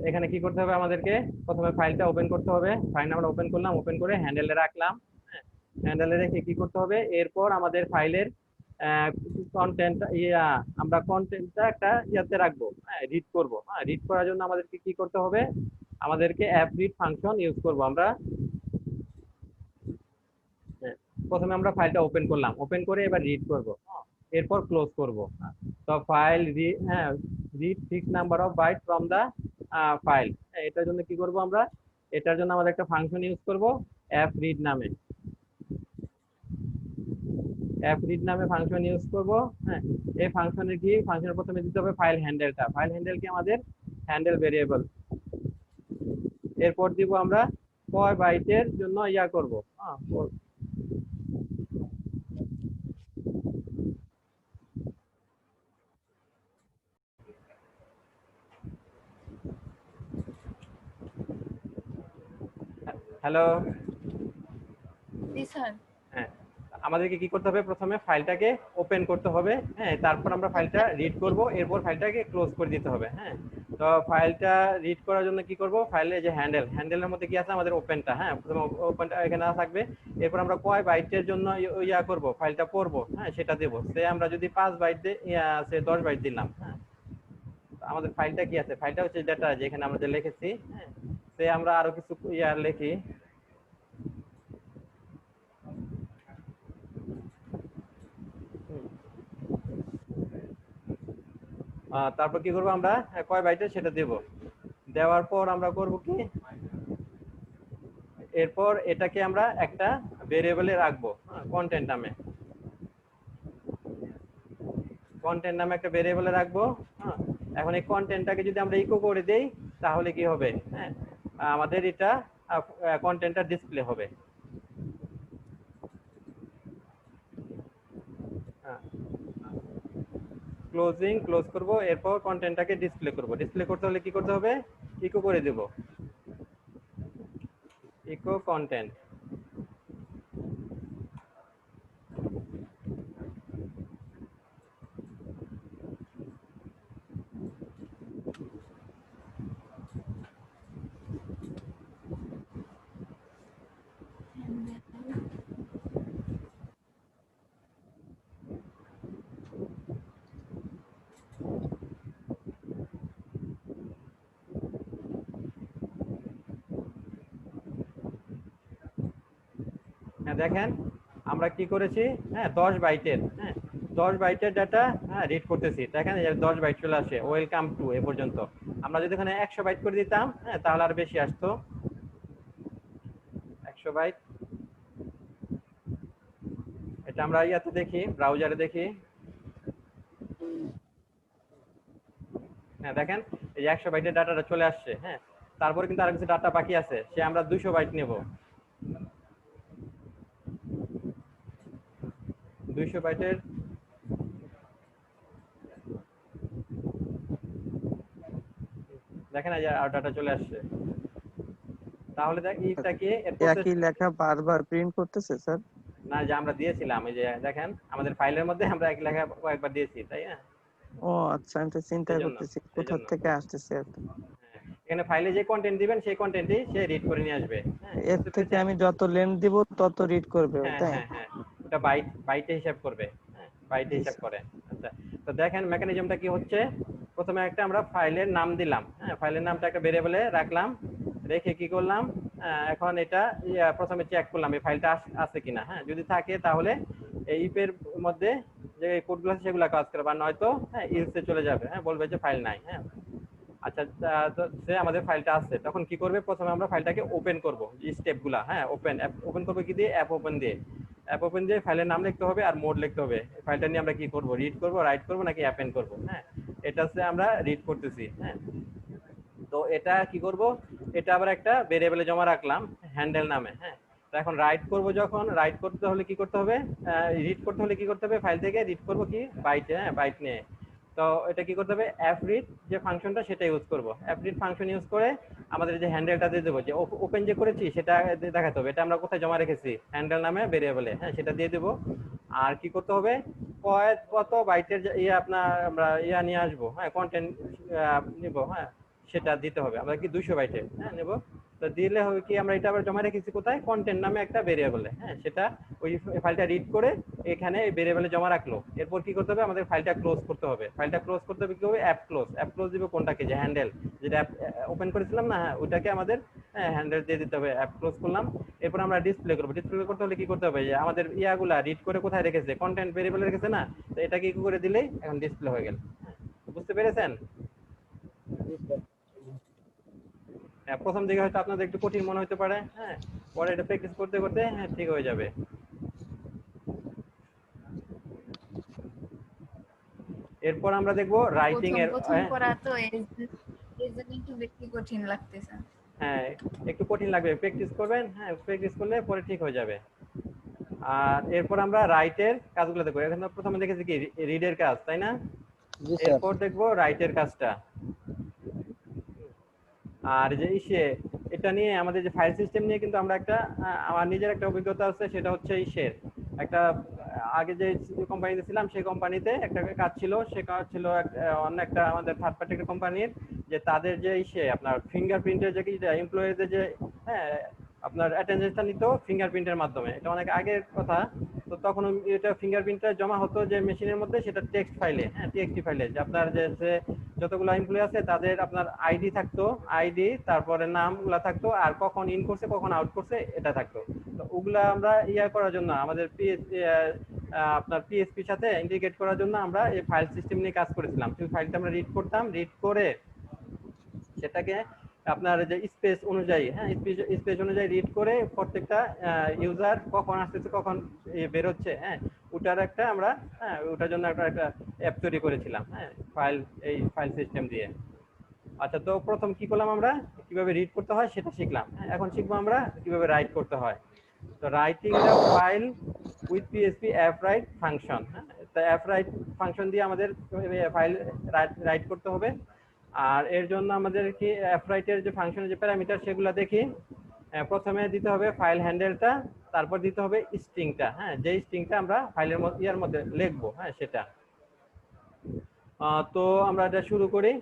এখানে কি করতে হবে? আমাদেরকে প্রথমে ফাইলটা ওপেন করতে হবে। ফাইল আমরা ওপেন করলাম, ওপেন করে হ্যান্ডেলে রাখলাম। হ্যাঁ, হ্যান্ডেলে রেখে কি করতে হবে? এরপর আমাদের ফাইলের কন্টেন্ট, আমরা কন্টেন্টটা একটা রাখবো। হ্যাঁ, রিড করব। হ্যাঁ, রিড করার জন্য আমাদেরকে কি করতে হবে? আমাদেরকে অ্যাপ রিড ফাংশন ইউজ করব আমরা। হ্যাঁ, প্রথমে আমরা ফাইলটা ওপেন করলাম, ওপেন করে এবার রিড করব। এরপর ক্লোজ করব। তো ফাইল হ্যাঁ, read 6 number of byte from the file. এটার জন্য কি করব আমরা? এটার জন্য আমাদের একটা ফাংশন ইউজ করব অ্যাপ রিড নামে। অ্যাপ রিড নামে ফাংশন ইউজ করব। হ্যাঁ, এই ফাংশনের কি, ফাংশনের প্রথমে দিতে হবে ফাইল হ্যান্ডেলটা। ফাইল হ্যান্ডেল কি আমাদের হ্যান্ডেল ভেরিয়েবল। এরপর দিব আমরা কয় বাইটের জন্য করব। হ্যাঁ, হ্যালো। জি স্যার। হ্যাঁ, আমাদেরকে কি করতে হবে, প্রথমে ফাইলটাকে ওপেন করতে হবে, হ্যাঁ, তারপর আমরা ফাইলটা রিড করব, এরপর ফাইলটাকে ক্লোজ করে দিতে হবে। হ্যাঁ, তো ফাইলটা রিড করার জন্য কি করব, ফাইলে যে হ্যান্ডেলের মধ্যে কি আছে আমাদের ওপেনটা, হ্যাঁ, প্রথমে ওপেনটা এখানে থাকবে, এরপর আমরা কয় বাইটের জন্য ইয়া করব, ফাইলটা পড়বো, হ্যাঁ, সেটা দেব। সে আমরা যদি 5 বাইট সে 10 বাইট দিলাম, হ্যাঁ, আমাদের ফাইলটা কি আছে, ফাইলটা হচ্ছে ডেটা যেখানে আমরা যে লিখেছি, হ্যাঁ, সে আমরা আরো কিছু লিখি। তারপর কি করব, আমরা কয় বাইটের সেটা দেব, দেওয়ার পর আমরা করব কি, এরপর এটাকে আমরা একটা ভেরিয়েবলে রাখবো, কন্টেন্ট নামে, কন্টেন্ট নামে একটা ভেরিয়েবলে রাখবো। হ্যাঁ, এখন এই কন্টেন্টটাকে যদি আমরা ইকো করে দেই তাহলে কি হবে, হ্যাঁ, আমাদের এটা কন্টেন্টটা ডিসপ্লে হবে। ক্লোজিং, ক্লোজ করব, এরপর কন্টেন্টটাকে ডিসপ্লে করব। ডিসপ্লে করতে হলে কি করতে হবে, ইকো করে দেব, ইকো কন্টেন্ট। হ্যাঁ, দেখেন আমরা কি করেছি, হ্যাঁ, 10 বাইটের, হ্যাঁ, 10 বাইটের ডাটা, হ্যাঁ, রিড করতেছি। দেখেন 10 বাইট চলে আসে, ওয়েলকাম টু এ পর্যন্ত। আমরা যদি এখানে 100 বাইট করে দিতাম, হ্যাঁ, তাহলে আর বেশি আসতো, 100 বাইট। এটা আমরা ইয়াতে দেখি, ব্রাউজারে দেখি, হ্যাঁ, দেখেন এই 100 বাইটের ডাটাটা চলে আসছে। হ্যাঁ, তারপরে কিন্তু আর কিছু ডাটা বাকি আছে, সে আমরা 200 বাইট নেব, 200 বাইটের, দেখেন এই আর ডাটা চলে আসছে। তাহলে দেখ এইটা কি একই লেখা বারবার প্রিন্ট করতেছে স্যার? না, যে আমরা দিয়েছিলাম, এই যে দেখেন আমাদের ফাইলের মধ্যে আমরা একই লেখা কয়েকবার দিয়েছি, তাই না? ও আচ্ছা, আমি তো চিন্তা করতেছি কোথা থেকে আসতেছে এত। এখানে ফাইলে যে কন্টেন্ট দিবেন সেই কন্টেন্টই সে রিড করে নিয়ে আসবে। এর থেকে আমি যত লেন্থ দিব তত রিড করবে, হ্যাঁ তাই? হ্যাঁ হ্যাঁ, ওটা বাইটে হিসাব করবে, হ্যাঁ, বাইটে হিসাব করে। আচ্ছা, তো দেখেন মেকানিজমটা কি হচ্ছে, প্রথমে একটা আমরা ফাইলের নাম দিলাম, হ্যাঁ, ফাইলের নামটা একটা ভেরিয়েবলে রাখলাম, রেখে কি করলাম, এখন এটা প্রথমে চেক করলাম এই ফাইলটা আছে কিনা, হ্যাঁ, যদি থাকে তাহলে এই ইফের মধ্যে যে কোডগুলো আছে সেগুলো কাজ করবে, আর নয়তো হ্যাঁ ইলসে চলে যাবে, হ্যাঁ, বলবে যে ফাইল নাই। হ্যাঁ, আচ্ছা, তো সে আমাদের ফাইলটা আছে, তখন কি করবে, প্রথমে আমরা ফাইলটাকে ওপেন করব, এই স্টেপগুলা, হ্যাঁ, ওপেন করব কি দিয়ে, অ্যাপ ওপেন দিয়ে। অ্যাপ ওপেন দিয়ে ফাইলের নাম লিখতে হবে আর মোড লিখতে হবে। ফাইলটা নিয়ে আমরা কি করব, রিড করব, রাইট করব নাকি অ্যাপেন করব। হ্যাঁ, এটা হচ্ছে আমরা রিড করতেছি। হ্যাঁ, তো এটা কি করব, এটা আবার একটা ভেরিয়েবলে জমা রাখলাম হ্যান্ডেল নামে। হ্যাঁ, তো এখন রাইট করব, যখন রাইট করতে হলে কি করতে হবে, রিড করতে হলে কি করতে হবে, ফাইল থেকে রিড করব কি বাইটে, হ্যাঁ, বাইট নিয়ে। তো এটা কি করতে হবে, অ্যাপ রিড যে ফাংশনটা সেটা ইউজ করব। অ্যাপ রিড ফাংশন ইউজ করে আমাদের যে হ্যান্ডেলটা দিয়ে দেবো, যে ওপেন যে করেছি সেটা দেখাতে হবে, এটা আমরা কোথায় জমা রেখেছি, হ্যান্ডেল নামে ভেরিয়েবলে, হ্যাঁ, সেটা দিয়ে দেবো। আর কি করতে হবে, কত বাইটের আপনার আমরা নিয়ে আসবো, হ্যাঁ, কন্টেন্ট নিব, হ্যাঁ, সেটা দিতে হবে। আমরা কি 200 বাইটে, হ্যাঁ, নেব। তো দিলে হবে কি, আমরা এটা আবার জমা রেখেছি কোথায়, কন্টেন্ট নামে একটা ভেরিয়েবলে, হ্যাঁ, সেটা ওই ফাইলটা রিড করে এখানে এই ভেরিয়েবলে জমা রাখলো। এরপর কি করতে হবে, আমাদের ফাইলটা ক্লোজ করতে হবে। ফাইলটা ক্লোজ করতে হবে কি হবে, অ্যাপ ক্লোজ দিব কোনটাকে, যে হ্যান্ডেল যেটা ওপেন করেছিলাম না, হ্যাঁ, ওইটাকে আমাদের হ্যান্ডেল দিয়ে দিতে হবে, অ্যাপ ক্লোজ করলাম। এরপর আমরা ডিসপ্লে করবো। ডিসপ্লে করতে হলে কি করতে হবে, যে আমাদের ইয়াগুলা রিড করে কোথায় রেখেছে, কন্টেন্ট ভেরিয়েবলে রেখেছে না, তো এটাকে কি করে দিলেই এখন ডিসপ্লে হয়ে গেল। বুঝতে পেরেছেন? হ্যাঁ, প্রথম দিকে হয়তো আপনাদের একটু কঠিন মনে হতে পারে, হ্যাঁ, পরে এটা প্র্যাকটিস করতে করতে হ্যাঁ ঠিক হয়ে যাবে। এরপর আমরা দেখবো রাইটিং এর, প্রথম পড়া তো এর জন্য একটু বেশি কঠিন লাগতেছে। হ্যাঁ, একটু কঠিন লাগবে, প্র্যাকটিস করবেন, হ্যাঁ, প্র্যাকটিস করলে পরে ঠিক হয়ে যাবে। আর এরপর আমরা রাইটের কাজগুলো দেখবো। এখানে প্রথমে দেখেছি কি রিডের কাজ, তাই না? এরপর দেখবো রাইটের কাজটা। আর যে এটা নিয়ে আমাদের যে ফাইল সিস্টেম নিয়ে কিন্তু আমরা একটা আমার নিজের একটা অভিজ্ঞতা আছে, সেটা হচ্ছে ইসের একটা আগে যে কোম্পানিতে ছিলাম সেই কোম্পানিতে একটা কাজ ছিল, সে কাজ ছিল অন্য একটা আমাদের থার্ড পার্টি কোম্পানির, যে তাদের যে ইসে আপনার ফিঙ্গারপ্রিন্টের যে এমপ্লয়িদের যে হ্যাঁ আপনার অ্যাটেন্ডেন্সটা নিত ফিঙ্গারপ্রিন্টের মাধ্যমে। এটা অনেক আগের কথা। তো তখন এটা ফিঙ্গারপ্রিন্টটা জমা হতো যে মেশিনের মধ্যে, সেটা টেক্সট ফাইলে, হ্যাঁ টিএক্সটি ফাইলে, যে আপনার যে যতগুলো এমপ্লয়ি আছে তাদের আপনার আইডি থাকতো, আইডি তারপরে নামগুলো থাকতো, আর কখন ইন করছে কখন আউট করছে এটা থাকতো। তো ওগুলা আমরা করার জন্য আমাদের আপনার পিএসপির সাথে ইন্টিগ্রেট করার জন্য আমরা এই ফাইল সিস্টেম নিয়ে কাজ করেছিলাম। সেই ফাইলটা আমরা রিড করতাম, রিড করে সেটাকে আপনার যে স্পেস অনুযায়ী, হ্যাঁ স্পেস অনুযায়ী রিড করে প্রত্যেকটা ইউজার কখন আসতেছে কখন বেরোচ্ছে, হ্যাঁ ওটার একটা আমরা ওটার জন্য একটা অ্যাপ তৈরি করেছিলাম, হ্যাঁ এই ফাইল সিস্টেম দিয়ে। আচ্ছা, তো প্রথম কি করলাম, আমরা কিভাবে রিড করতে হয় সেটা শিখলাম। এখন শিখবো আমরা কিভাবে রাইট করতে হয়। তো writing the file with PSP app right function, হ্যাঁ তো অ্যাপ রাইট ফাংশন দিয়ে আমাদের ফাইল রাইট করতে হবে। আর এর জন্য আমাদের কি অ্যাপ রাইটের যে ফাংশনের যে প্যারামিটার সেগুলো দেখি। প্রথমে দিতে হবে ফাইল হ্যান্ডেলটা, তারপর দিতে হবে স্ট্রিংটা, হ্যাঁ যে স্ট্রিংটা আমরা ফাইলের মধ্যে লিখবো, হ্যাঁ সেটা। তো আমরা এটা শুরু করি।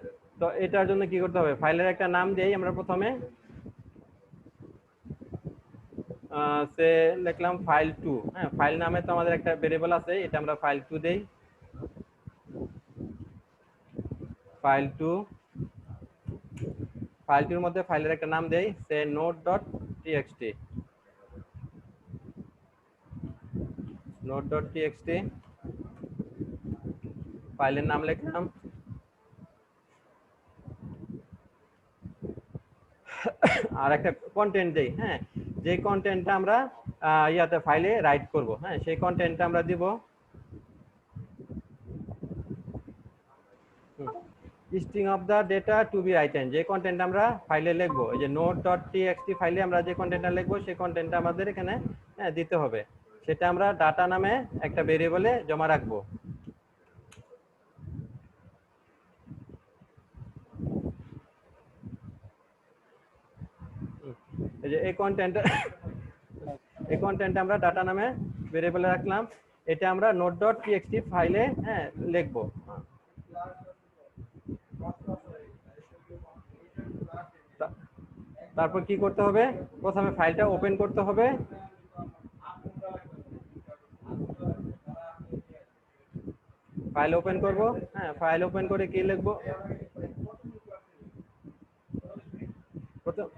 তো এটার জন্য কি করতে হবে, ফাইলের একটা নাম দিই আমরা প্রথমে। সে লিখলাম file2, হ্যাঁ ফাইল নামে তো আমাদের একটা ভেরিয়েবল আছে, এটা আমরা file2 দেই। file2 ফাইলটির মধ্যে ফাইলের একটা নাম দেই, সে node.txt, node.txt ফাইলের নাম লিখলাম। আর একটা কন্টেন্ট দেই, হ্যাঁ যে কন্টেন্টটা আমরা ইয়াতে ফাইলে রাইট করব, হ্যাঁ সেই কন্টেন্টটা আমরা দিব string of the data to be written, যে কন্টেন্ট আমরা ফাইলে লিখবো, এই যে node.txt ফাইলে আমরা যে কন্টেন্টটা লিখবো সেই কন্টেন্টটা আমাদের এখানে দিতে হবে। সেটা আমরা ডাটা নামে একটা ভেরিয়েবলে জমা রাখবো। এই যে এই কন্টেন্ট আমরা ডাটা নামে ভেরিয়েবলে রাখলাম, এটা আমরা node.txt ফাইলে লিখবো। তারপর কি করতে হবে, প্রথমে ফাইলটা ওপেন করতে হবে। ফাইল ওপেন করব, হ্যাঁ ফাইল ওপেন করে কি লিখবো, প্রথম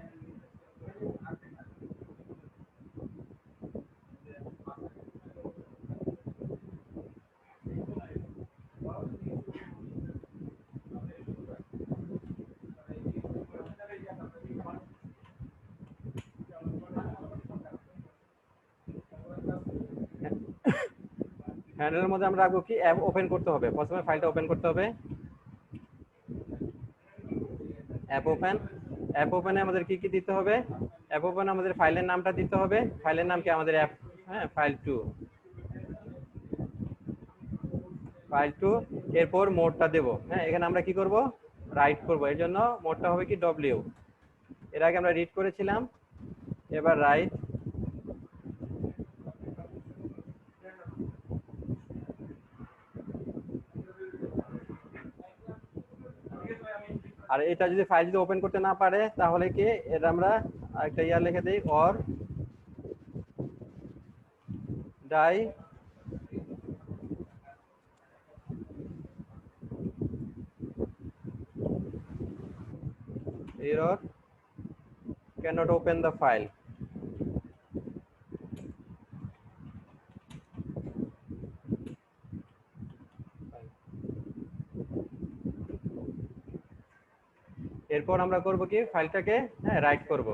হ্যান্ডেলের মধ্যে আমরা রাখবো কি, অ্যাপ ওপেন করতে হবে, প্রথমে ফাইলটা ওপেন করতে হবে। অ্যাপ ওপেনে আমাদের কি কি দিতে হবে, অ্যাপ ওপেনে আমাদের ফাইলের নামটা দিতে হবে, ফাইলের নাম কি আমাদের অ্যাপ, হ্যাঁ ফাইল2। এরপর মোডটা দেব, হ্যাঁ এখানে আমরা কি করব, রাইট করব, এর জন্য মোডটা হবে কি ডব্লিউ। এর আগে আমরা রিড করেছিলাম, এবার রাইট। আর এটা যদি ফাইল যদি ওপেন করতে না পারে তাহলে কি, এটা আমরা একটা লিখে দিই, or die error cannot open the file। এরপর আমরা করব কি, ফাইলটাকে রাইট করব।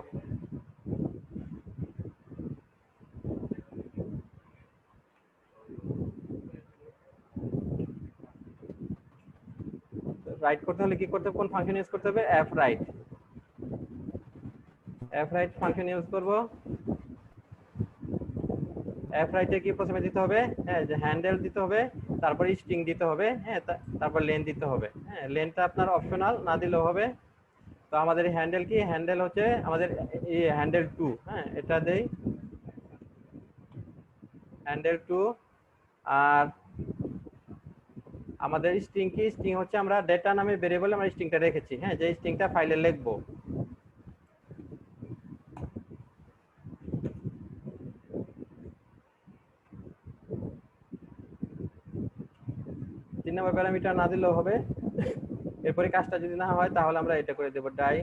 রাইট করতে হলে কি করতে হবে, কোন ফাংশন ইউজ করতে হবে, অ্যাপ রাইট ফাংশন ইউজ করব। অ্যাপ রাইটে কি প্রথমে দিতে হবে, হ্যাঁ যে হ্যান্ডেল দিতে হবে, তারপর স্ট্রিং দিতে হবে, হ্যাঁ তারপর লেন দিতে হবে, হ্যাঁ লেনটা আপনার অপশনাল, না দিলেও হবে। তো আমাদের হ্যান্ডেল কি, হ্যান্ডেল হচ্ছে আমাদের এই হ্যান্ডেল 2, হ্যাঁ এটা দেই হ্যান্ডেল টু। আর আমাদের স্ট্রিং কি, স্ট্রিং হচ্ছে আমরা ডেটা নামে ভেরিয়েবলে আমরা স্ট্রিংটা রেখেছি, হ্যাঁ, যে স্ট্রিংটা ফাইলে লিখবো। তিন নম্বর প্যারামিটার না দিলেও হবে। এরপরে কাজটা যদি না হয় তাহলে আমরা এটা করে দেব ডাই।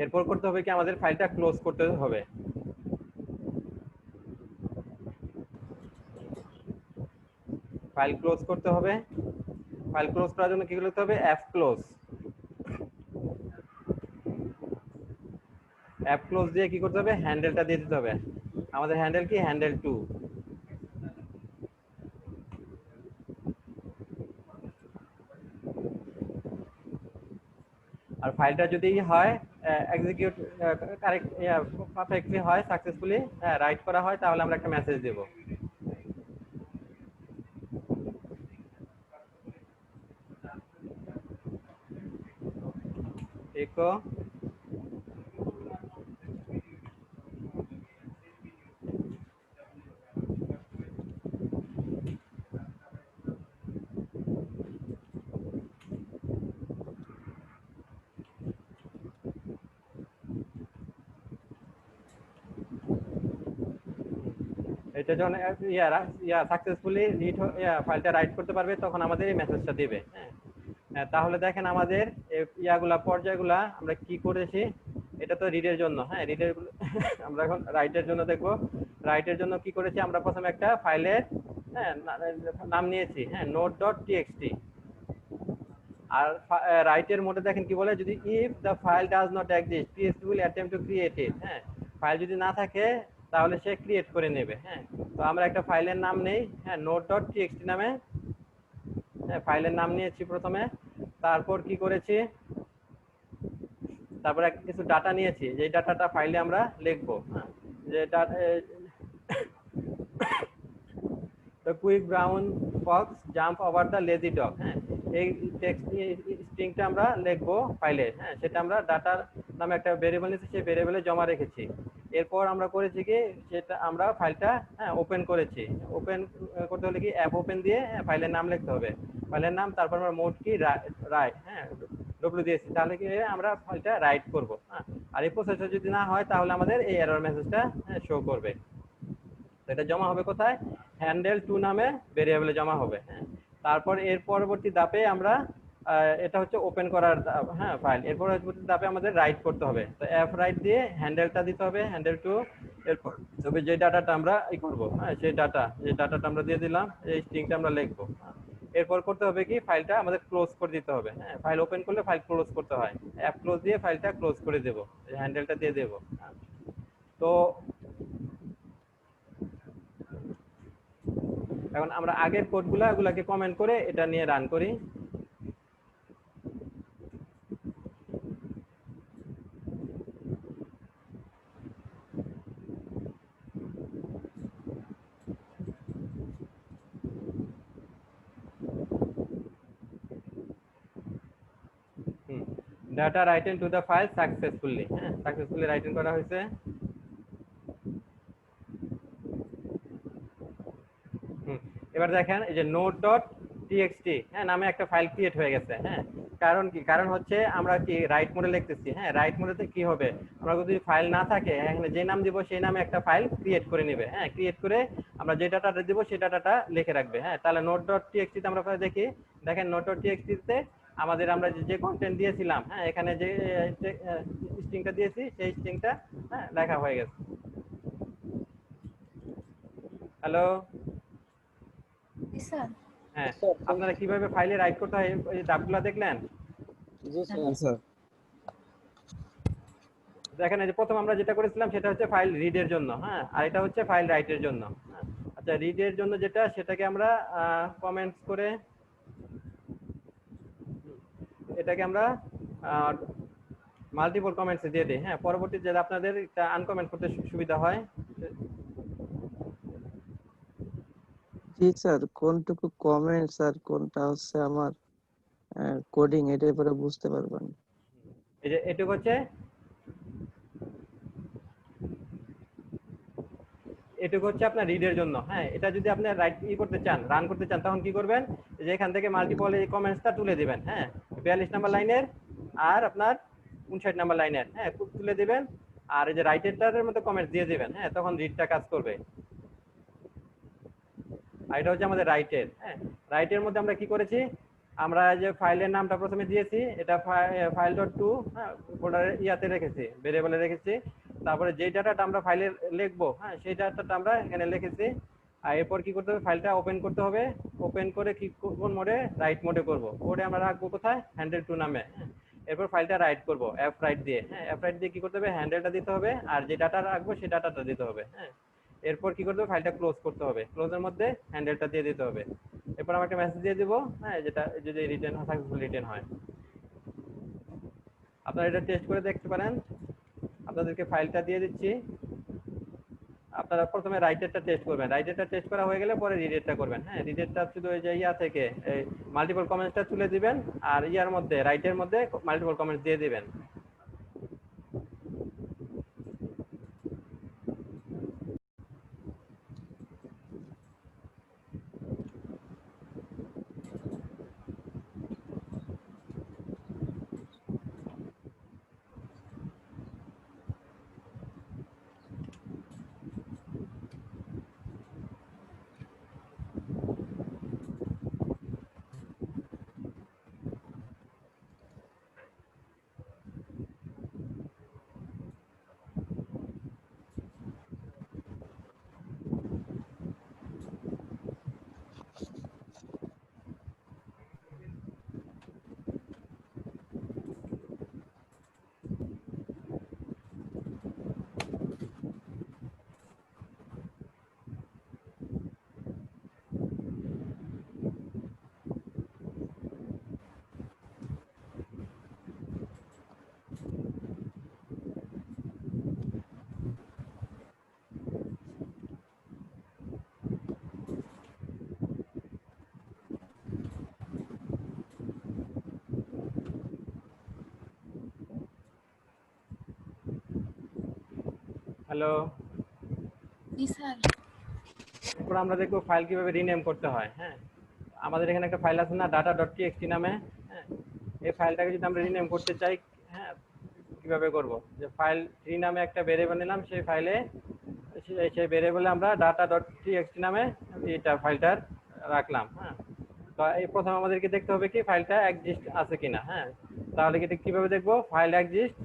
এরপর করতে হবে কি, আমাদের ফাইলটা ক্লোজ করতে হবে। ফাইল ক্লোজ করতে হবে। ফাইল ক্লোজ করার জন্য কি করতে হবে, অ্যাপ ক্লোজ। অ্যাপ ক্লোজ দিয়ে কি করতে হবে, হ্যান্ডেলটা দিয়ে দিতে হবে। আমাদের হ্যান্ডেল কি, হ্যান্ডেল টু। আর ফাইলটা যদি হয় এক্সিকিউট কারেক্ট পারফেক্টলি হয়, সাকসেসফুলি রাইট করা হয়, তাহলে আমরা একটা মেসেজ দেব। echo এটা যখন সাকসেসফুলি ফাইলটা রাইট করতে পারবে তখন আমাদের এই মেসেজটা দিবে। হ্যাঁ, তাহলে দেখেন আমাদের পর্যায়গুলা আমরা কি করেছি। এটা তো রিডের জন্য, হ্যাঁ, রিডের আমরা এখন রাইটের জন্য দেখবো। রাইটের জন্য কি করেছি, আমরা প্রথমে একটা ফাইলের নাম নিয়েছি, হ্যাঁ, নোট.টিএক্সটি। আর রাইটের মধ্যে দেখেন কি বলে, যদি if the file does not exist PHP will attempt to create it. হ্যাঁ, ফাইল যদি না থাকে তাহলে সে ক্রিয়েট করে নেবে। হ্যাঁ, তো আমরা একটা ফাইলের নাম নেই, হ্যাঁ, নোট.টিএক্সটি নামে, হ্যাঁ, ফাইলের নাম নিয়েছি প্রথমে। তারপর কি করেছি, তারপর কিছু ডাটা নিয়েছি, যে ডাটাটা ফাইলে আমরা লিখবো। হ্যাঁ, যে the quick brown fox jump over the lazy dog। হ্যাঁ, এই টেক্সট স্ট্রিংটা আমরা লিখবো ফাইলে। হ্যাঁ, সেটা আমরা ডাটার নামে একটা ভেরিয়েবল নিয়েছি, সেই ভেরিয়েবলে জমা রেখেছি। এরপর আমরা করেছি কি, সেটা আমরা ফাইলটা ওপেন করেছি। ওপেন করতে হলে কি, অ্যাপ ওপেন দিয়ে ফাইলের নাম লিখতে হবে। ফাইলের নাম, তারপর আমরা মোড কি রাইট, হ্যাঁ, ডব্লিউ দিয়েছি, তাহলে কি আমরা ফাইলটা রাইট করব। হ্যাঁ, আর এই প্রসেসটা যদি না হয় তাহলে আমাদের এই এরর মেসেজটা শো করবে। এটা জমা হবে কোথায়, হ্যান্ডেল টু নামে ভেরিয়েবলে জমা হবে। হ্যাঁ, তারপর এর পরবর্তী ধাপে আমরা এটা হচ্ছে ওপেন করার, হ্যাঁ, ফাইল। এরপর পরবর্তী ধাপে আমাদের রাইট করতে হবে। তো এফ রাইট দিয়ে হ্যান্ডেলটা দিতে হবে, হ্যান্ডেল টু। এরপর তবে যে ডাটাটা আমরা করবো, হ্যাঁ, সেই ডাটাটা আমরা দিয়ে দিলাম, এই স্ট্রিংটা আমরা লিখবো। এরপর করতে হবে কি, ফাইলটা আমাদের ক্লোজ করে দিতে হবে। হ্যাঁ, ফাইল ওপেন করলে ফাইল ক্লোজ করতে হয়, অ্যাপ ক্লোজ দিয়ে ফাইলটা ক্লোজ করে দেবো, হ্যান্ডেলটা দিয়ে দেবো। তো এখন আমরা আগের কোডগুলোকে কমেন্ট করে এটা নিয়ে রান করি। Data written to the file successfully. হ্যাঁ, সাকসেসফুলি রাইটেন করা হয়েছে। এবার দেখেন এই যে নোট.টিএক্সটি, হ্যাঁ, নামে একটা ফাইল ক্রিয়েট হয়ে গেছে। হ্যাঁ, কারণ কি, কারণ হচ্ছে আমরা কি রাইট মোডে লিখতেছি। হ্যাঁ, রাইট মোডে কি হবে, আমরা যদি ফাইল না থাকে, এখানে যে নাম দিব সেই নামে একটা ফাইল ক্রিয়েট করে নেবে। হ্যাঁ, ক্রিয়েট করে আমরা যে ডাটাটা দিব সেই ডাটাটা লিখে রাখবে। হ্যাঁ, তাহলে নোট.টিএক্সটি তে আমরা দেখি, দেখেন নোট.টিএক্সটি তে আমাদের আমরা যে কন্টেন্ট দিয়েছিলাম, হ্যাঁ, এখানে যে স্ট্রিংটা দিয়েছি সেই স্ট্রিংটা, হ্যাঁ, লেখা হয়ে গেছে। Hello, sir. হ্যাঁ, আপনারা কিভাবে ফাইলে রাইট করতে হয় এই ধাপগুলো দেখলেন? জি স্যার। দেখেন এই যে প্রথম আমরা যেটা করেছিলাম সেটা হচ্ছে ফাইল রিডের জন্য। হ্যাঁ, আর এটা হচ্ছে ফাইল রাইটের জন্য। আচ্ছা, রিডের জন্য যেটা, সেটাকে আমরা কমেন্টস করে এটাকে আমরা মাল্টিপল কমেন্টসে দিয়ে দিই। হ্যাঁ, পরবর্তী যেটা আপনাদের আনকমেন্ট করতে সুবিধা হয়। জি স্যার, কোনটুকু কমেন্টস আর কোনটা হচ্ছে আমার কোডিং, এটা পরে বুঝতে পারবেন। এই যে এটুকু হচ্ছে আপনার রিডের জন্য। হ্যাঁ, এটা যদি আপনি রাইট করতে চান, রান করতে চান, তখন কি করবেন, যে এখান থেকে মাল্টিপল এই কমেন্টসটা তুলে দিবেন। হ্যাঁ, 42 নাম্বার লাইনের আর আপনার 59 নাম্বার লাইনের, হ্যাঁ, তুলে দিবেন। আর এই যে রাইটেরটার মধ্যে কমেন্টস দিয়ে দিবেন। হ্যাঁ, তখন রিডটা কাজ করবে। আর এটা হচ্ছে আমাদের রাইটের। হ্যাঁ, রাইটের মধ্যে আমরা কি করেছি, আমরা যে ফাইলের নামটা প্রথমে দিয়েছি, এটা ফাইল ডট টু, হ্যাঁ, ফোল্ডারে ইয়াতে রেখেছি, ভেরিয়েবলে রেখেছি। তারপরে যে ডাটাটা আমরা ফাইলে লিখবো, হ্যাঁ, সেই ডাটাটা আমরা এখানে লিখেছি। আর এরপর কি করতে হবে, ফাইলটা ওপেন করতে হবে। ওপেন করে কি কোন মোডে, রাইট মোডে করব। কোডে আমরা রাখবো কোথায়, হ্যান্ডেল টু নামে। হ্যাঁ, এরপর ফাইলটা রাইট করব এফ রাইট দিয়ে। হ্যাঁ, এফ রাইট দিয়ে কি করতে হবে, হ্যান্ডেলটা দিতে হবে, আর যে ডাটা রাখবো সেই ডাটাটা দিতে হবে। হ্যাঁ, এরপর কি করতে হবে, ফাইলটা ক্লোজ করতে হবে, ক্লোজের মধ্যে হ্যান্ডেলটা দিয়ে দিতে হবে। এরপর আমরা একটা মেসেজ দিয়ে দিব, হ্যাঁ, যেটা যদি রিটার্ন হয়, সাকসেসফুল রিটার্ন হয়। আপনারা এটা টেস্ট করে দেখতে পারেন। আপনাদেরকে ফাইলটা দিয়ে দিচ্ছি। আপনারা প্রথমে রাইটারটা টেস্ট করবেন, রাইটারটা টেস্ট করা হয়ে গেলে পরে রিডেরটা করবেন। হ্যাঁ, রিডেরটা শুধু ওই যে ইয়া থেকে এই মাল্টিপল কমেন্টসটা তুলে দিবেন, আর ইয়ার মধ্যে, রাইটের মধ্যে মাল্টিপল কমেন্টস দিয়ে দিবেন। হ্যালো, জি স্যার। এরপর আমরা দেখবো ফাইল কিভাবে রিনেম করতে হয়। হ্যাঁ, আমাদের এখানে একটা ফাইল আছে না, ডাটা ডট টিএক্সটি নামে। হ্যাঁ, এই ফাইলটাকে যদি আমরা রিনেম করতে চাই, হ্যাঁ, কিভাবে করব, যে ফাইল থ্রি নামে একটা ভেরিয়েবল নিলাম, সেই ফাইলে সেই ভেরিয়েবলে আমরা ডাটা ডট টিএক্সটি নামে এটা ফাইলটার রাখলাম। হ্যাঁ, তো এই প্রথমে আমাদেরকে দেখতে হবে কি ফাইলটা এক্সিস্ট আছে কিনা। হ্যাঁ, তাহলে কি কিভাবে দেখবো, ফাইল এক্সিস্ট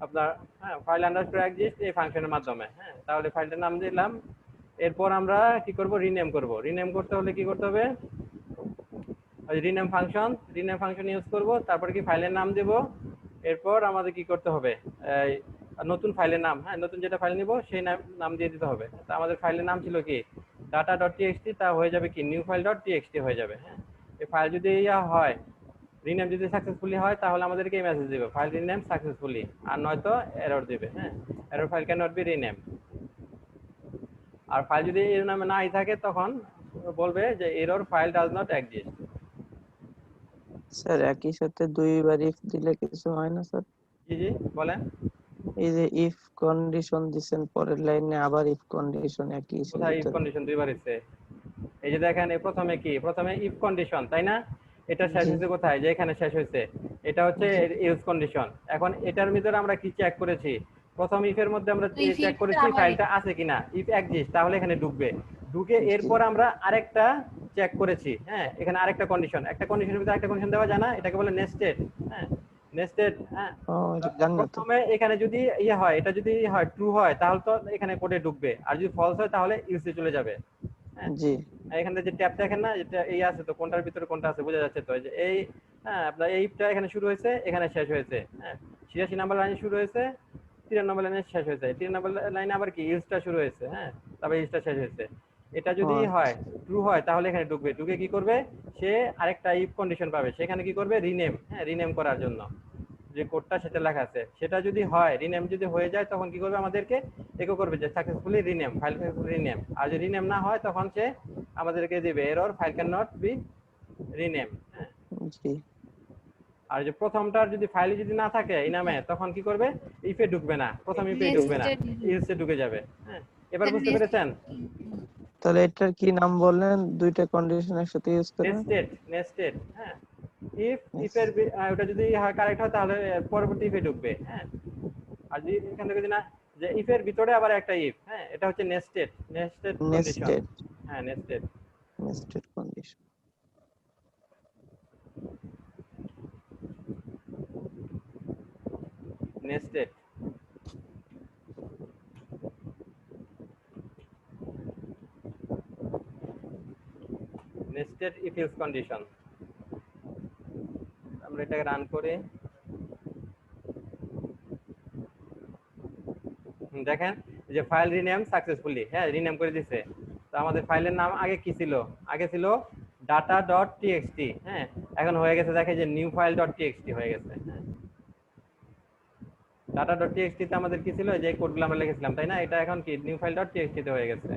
আপনার, হ্যাঁ, ফাইল আন্ডারস্কোর এক্সিস্ট এই ফাংশনের মাধ্যমে। হ্যাঁ, তাহলে ফাইলটার নাম দিলাম। এরপর আমরা কি করব, রিনেম করব। রিনেম করতে হলে কি করতে হবে, রিনেম ফাংশন ইউজ করব। তারপর কি ফাইলের নাম দেব। এরপর আমাদের কি করতে হবে, এই নতুন ফাইলের নাম, হ্যাঁ, নতুন যেটা ফাইল নিব সেই নাম দিয়ে দিতে হবে। তা আমাদের ফাইলের নাম ছিল কি ডাটা ডট টিএক্সটি, তা হয়ে যাবে কি নিউ ফাইল ডট টিএক্সটি হয়ে যাবে। হ্যাঁ, এই ফাইল যদি ইয়া হয়, রিনেম যদি সাকসেসফুলি হয়, তাহলে আমাদেরকে এই মেসেজ দিবে, ফাইল রিনেম সাকসেসফুলি, আর নয়তো এরর দিবে। হ্যাঁ, error file can not be rename. আর ফাইল যদি এর নামে নাই থাকে, তখন বলবে যে error file does not exist. Sir, একই সাথে দুইবার ইফ দিলে কিছু হয় না স্যার? জি জি, বলেন। এই যে ইফ কন্ডিশন দিছেন, পরের লাইনে আবার ইফ কন্ডিশন একই কোথায় ইফ সাথে। কন্ডিশন দুইবার এসেছে? এই যে দেখেন, এই প্রথমে কি, প্রথমে ইফ কন্ডিশন, তাই না? এটা শেষ জি হয়েছে কোথায়, যে এখানে শেষ হয়েছে। এটা হচ্ছে ইউজ কন্ডিশন। এখন এটার ভিতরে আমরা কি চেক করেছি, প্রথম ইফের মধ্যে আমরা চেক করেছি ফাইলটা আছে কিনা, ইফ এক্সিস্ট, তাহলে এখানে ঢুকবে। ঢুকে এরপর আমরা আরেকটা চেক করেছি। হ্যাঁ, এখানে আরেকটা কন্ডিশন, একটা কন্ডিশনের ভিতরে একটা কন্ডিশন দেওয়া যায় না, এটাকে বলে নেস্টেড। হ্যাঁ, নেস্টেড। হ্যাঁ, ও, এটা জানি না তো। প্রথমে এখানে যদি ইয়ে হয়, এটা যদি হয় ট্রু হয়, তাহলে তো এখানে কোডে ঢুকবে, আর যদি ফলস হয় তাহলে ইউজে চলে যাবে। হ্যাঁ, জি এখানে যে ট্যাব দেখেন না, যেটা এই আছে, তো কোনটার ভিতরে কোনটা আছে বোঝা যাচ্ছে তো, যে এই, হ্যাঁ, আপনার এইটা এখানে শুরু হয়েছে, এখানে শেষ হয়েছে। হ্যাঁ, 86 নাম্বার লাইনে শুরু হয়েছে, 93 নম্বর লাইনে শেষ হয়েছে, 93 নম্বর লাইনে আবার কি ইউজটা শুরু হয়েছে। হ্যাঁ, তারপর ইউজটা শেষ হয়েছে। এটা যদি হয়, ট্রু হয়, তাহলে এখানে ঢুকবে। ঢুকে কি করবে, সে আরেকটা ইফ কন্ডিশন পাবে, সেখানে কি করবে, রিনেম। হ্যাঁ, রিনেম করার জন্য। যে কোডটা সেটা লেখা আছে সেটা যদি হয়, রিনেম যদি হয়ে যায়, তখন কি করবে, আমাদেরকে ইকো করবে যে successfully rename, file successfully rename. আর যদি রিনেম না হয় তখন সে আমাদেরকে দিবে error, file can not be rename. জি। আর যে প্রথমটার যদি ফাইল যদি না থাকে ইনামে, তখন কি করবে, ইফে ঢুকবে না, প্রথম ইফে ঢুকবে না, ইলসে ঢুকে যাবে। হ্যাঁ, এবার বুঝতে পেরেছেন? তাহলে এটার কি নাম বললেন, দুইটা কন্ডিশন একসাথে ইউজ করে? Nested, nested. হ্যাঁ, ইফের ওটা যদি কারেক্ট হয় তাহলে পরবর্তী ইফে ঢুকবে। হ্যাঁ, আর যদি এখান থেকে যদি না, যে ইফের ভিতরে আবার একটা ইফ, হ্যাঁ, এটা হচ্ছে নেস্টেড, নেস্টেড কন্ডিশন। নেস্টেড, হ্যাঁ, nested, nested condition. Nested. Nested if else condition. আমরা এটাকে রান করে দেখেন যে ফাইল রিনেম সাকসেসফুলি, হ্যাঁ, রিনেম করে দিয়েছে। তো আমাদের ফাইলের নাম আগে কি ছিল? আগে ছিল data.txt। হ্যাঁ, এখন হয়ে গেছে, দেখে যে নিউ ফাইল ডট টিএক্সটি হয়ে গেছে। হ্যাঁ, data.txt তে আমাদের কি ছিল, যে কোডগুলো আমরা লিখেছিলাম, তাই না? এটা এখন কি নিউ ফাইল ডট টিএক্সটি তে হয়ে গেছে।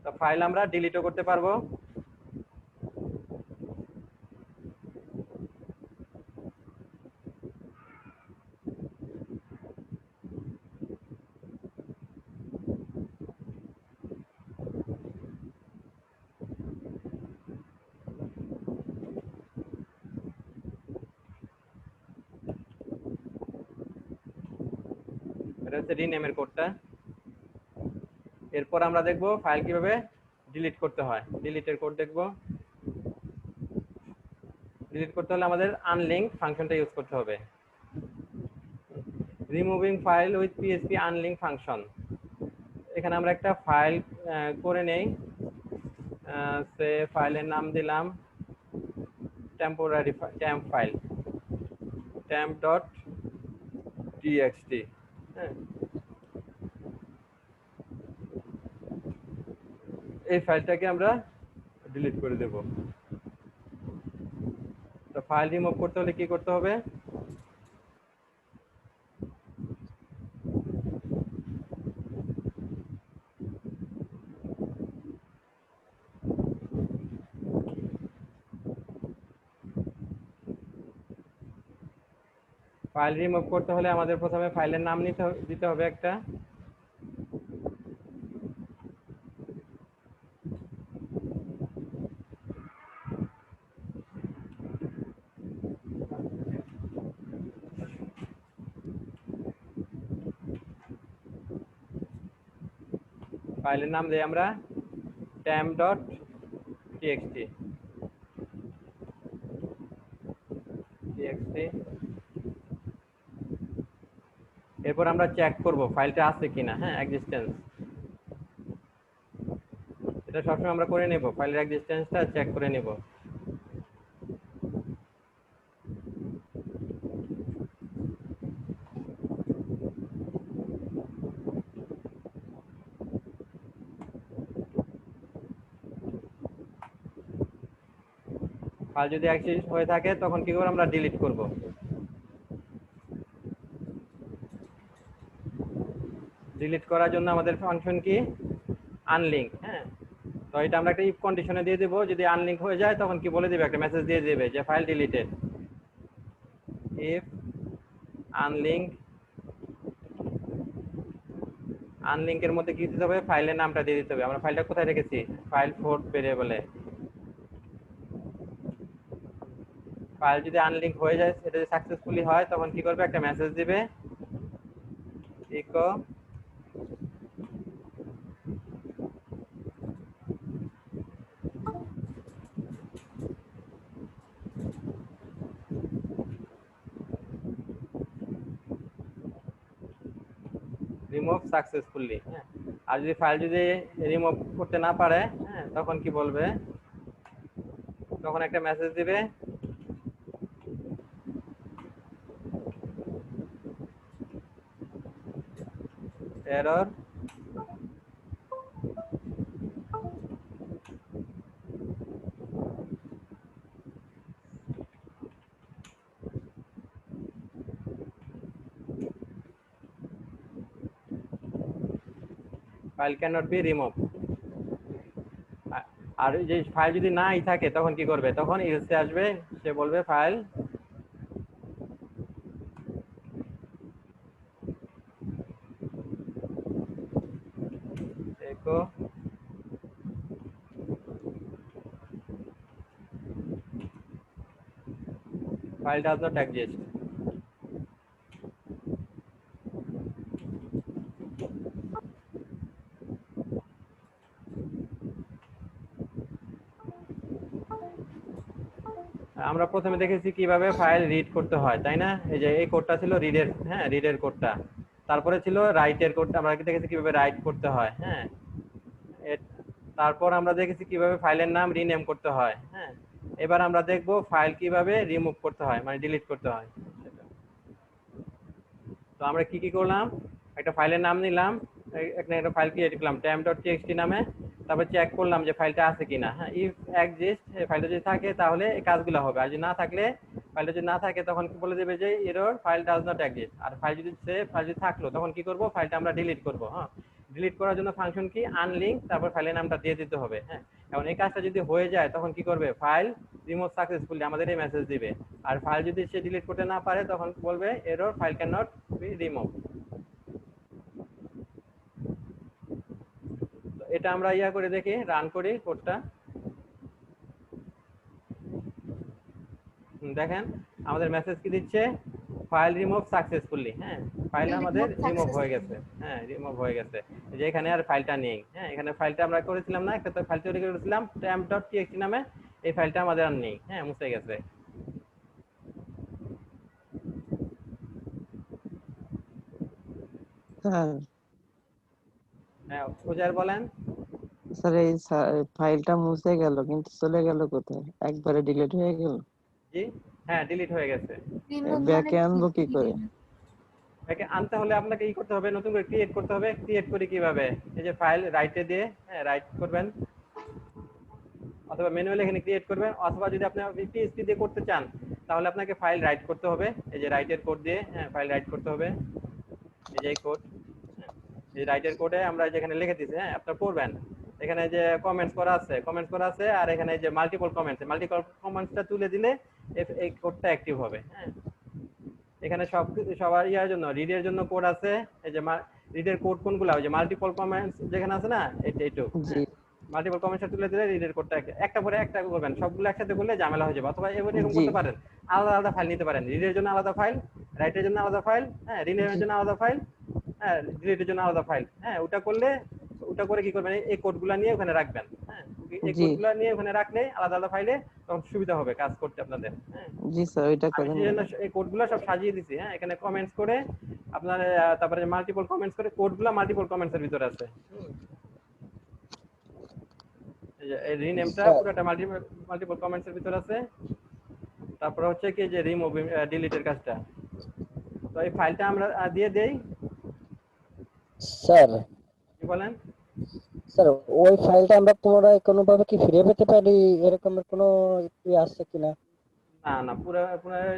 তো ফাইল আমরা ডিলিটও করতে পারবো। এটা হচ্ছে রিনেমের কোডটা। এরপর আমরা দেখব ফাইল কিভাবে ডিলিট করতে হয়। ডিলিটের কোড দেখব। ডিলিট করতে হলে আমাদের আনলিঙ্ক ফাংশনটা ইউজ করতে হবে। Removing file with PSP unlink function. এখানে আমরা একটা ফাইল করে নেই। সে ফাইলের নাম দিলাম টেম্পোরারি টেম্প ফাইল, temp.txt। হ্যাঁ, এই ফাইলটাকে আমরা ডিলিট করে দেব। তো ফাইল রিমুভ করতে হলে কি করতে হবে? ফাইল রিমুভ করতে হলে আমাদের প্রথমে ফাইলের নাম দিতে হবে একটা। ফাইলের নাম দিই আমরা temp.txt। এরপর আমরা চেক করব ফাইলটা আছে কিনা। হ্যাঁ, এক্সিস্টেন্স, এটা সবসময় আমরা করে নেব, ফাইলের এক্সিস্টেন্সটা চেক করে নেব। ফাইল যদি এক্সিস্ট হয়ে থাকে তখন কি করব, আমরা ডিলিট করব। ডিলিট করার জন্য আমাদের ফাংশন কি, আনলিঙ্ক। হ্যাঁ, তো এটা আমরা একটা ইফ কন্ডিশনে দিয়ে দেব, যদি আনলিঙ্ক হয়ে যায় তখন কি বলে দিবে, একটা মেসেজ দিয়ে দেবে যে ফাইল ডিলিটেড। ইফ আনলিঙ্ক, আনলিঙ্কের মধ্যে কি দিতে হবে, ফাইলের নামটা দিয়ে দিতে হবে। আমরা ফাইলটা কোথায় রেখেছি, ফাইল 4 ভেরিয়েবলে। ফাইল যদি আনলিঙ্ক হয়ে যায়, সেটা যদি সাকসেসফুলি হয়, তখন কি করবে, একটা মেসেজ দিবে, ইকো রিমুভ সাকসেসফুলি। হ্যাঁ, আর যদি ফাইল যদি রিমুভ করতে না পারে, হ্যাঁ, তখন কি বলবে, তখন একটা মেসেজ দিবে, error file can not be remove. আর যে ফাইল যদি নাই থাকে তখন কি করবে, তখন ইলসে আসবে, সে বলবে file echo file does not exist. আমরা প্রথমে দেখেছি কিভাবে ফাইল রিড করতে হয়, তাই না? এই যে এই কোডটা ছিল রিডের, হ্যাঁ রিডের কোডটা। তারপরে ছিল রাইটের কোডটা, আমরা দেখেছি কিভাবে রাইট করতে হয়, হ্যাঁ। তারপর আমরা দেখেছি কিভাবে ফাইলের নাম রিনেম করতে হয়, হ্যাঁ। এবার আমরা দেখব ফাইল কিভাবে রিমুভ করতে হয়, মানে ডিলিট করতে হয়। তো আমরা কি কি করলাম, একটা ফাইলের নাম নিলাম, এখানে একটা ফাইল ক্রিয়েট করলাম temp.txt নামে, তারপর চেক করলাম যে ফাইলটা আছে কিনা, হ্যাঁ ইফ এক্সিস্ট, ফাইলটা যদি থাকে তাহলে এই কাজগুলো হবে, আর যদি না থাকলে, ফাইলটা যদি না থাকে তখন কি বলে দেবে যে error file does not exist. আর ফাইল যদি থাকলো তখন কি করব, ফাইলটা আমরা ডিলিট করব। হ্যাঁ, ডিলিট করার জন্য ফাংশন কি আনলিঙ্ক, তারপর ফাইলের নামটা দিয়ে দিতে হবে। হ্যাঁ, এখন এই কাজটা যদি হয়ে যায় তখন কি করবে, ফাইল রিমুভ সাকসেসফুলি আমাদের এই মেসেজ দিবে। আর ফাইল যদি সে ডিলিট করতে না পারে তখন বলবে error file can not be remove. এটা আমরা ইয়া করে দেখি, রান করি কোডটা। দেখেন আমাদের মেসেজ কি দিচ্ছে, ফাইল রিমুভ সাকসেসফুলি। হ্যাঁ, ফাইল আমাদের রিমুভ হয়ে গেছে, হ্যাঁ রিমুভ হয়ে গেছে। যে এখানে আর ফাইলটা নেই, হ্যাঁ এখানে ফাইলটা আমরা করেছিলাম না, একটা তো ফাইল তৈরি করেছিলাম temp.txt নামে, এই ফাইলটা আমাদের আর নেই, হ্যাঁ মুছে গেছে। স্যার হ্যাঁ উজার বলেন। স্যার এই ফাইলটা মুছে গেল কিন্তু চলে গেল কোথায়, একবারে ডিলিট হয়ে গেল। জি হ্যাঁ ডিলিট হয়ে গেছে। রিমুভ মানে ব্যাকে আনবো কি করে? এটাকে আনতে হলে আপনাকে কি করতে হবে, নতুন করে ক্রিয়েট করতে হবে। ক্রিয়েট করি কিভাবে, এই যে ফাইল রাইটে দিয়ে, হ্যাঁ রাইট করবেন, অথবা ম্যানুয়ালি এখানে ক্রিয়েট করবেন, অথবা যদি আপনি পিএইচপি দিয়ে করতে চান তাহলে আপনাকে ফাইল রাইট করতে হবে, এই যে রাইটের কোড দিয়ে, হ্যাঁ ফাইল রাইট করতে হবে। এই যে কোড, এই রাইটের কোডে আমরা যেখানে লিখে দিয়েছি, হ্যাঁ আপনারা পড়বেন, এখানে যে কমেন্টস করা আছে, আর এখানে যে মাল্টিপল কমেন্টসটা তুলে দিলে এই কোডটা অ্যাক্টিভ হবে। হ্যাঁ, এখানে সবার ইয়ার জন্য রিডের জন্য কোড আছে, এই যে রিডের কোড কোনগুলো, ওই যে মাল্টিপল কমেন্টস যেখানে আছে না, এইটুকু জি মাল্টিপল কমেন্টসটা তুলে দিলে রিডের কোডটা একটা পরে একটা করবেন, সবগুলো একসাথে করলে ঝামেলা হয়ে যাবে। অথবা এরকম জি করতে পারেন, আলাদা আলাদা ফাইল নিতে পারেন, রিডের জন্য আলাদা ফাইল, রাইটের জন্য আলাদা ফাইল, হ্যাঁ রিনেমের জন্য আলাদা ফাইল, হ্যাঁ ডিলিটের জন্য আলাদা ফাইল। হ্যাঁ ওটা করলে, ওটা করে কি করবেন, এই কোডগুলো নিয়ে ওখানে রাখবেন। হ্যাঁ এই জি কোডগুলো নিয়ে ওখানে রাখলে আলাদা আলাদা ফাইলে তখন সুবিধা হবে কাজ করতে আপনাদের। হ্যাঁ জি স্যার ওইটা আমি করেন। সেই জন্য এই কোডগুলো সব সাজিয়ে দিছি। হ্যাঁ এখানে কমেন্টস করে আপনার, তারপরে মাল্টিপল কমেন্টস করে, কোডগুলো মাল্টিপল কমেন্টসের ভিতরে আছে। এই রিনেমটা পুরোটা মাল্টিপল কমেন্টসের ভিতরে আছে। তারপর হচ্ছে কি যে রিমুভ ডিলিটের কাজটা, তো এই ফাইলটা আমরা দিয়ে দেই। স্যার কি বলেন? স্যার ওই ফাইলটা আমরা পুনরায় কোনোভাবে কি ফিরে পেতে পারি, এরকমের কোনো ই আছে কিনা? না না, পুরো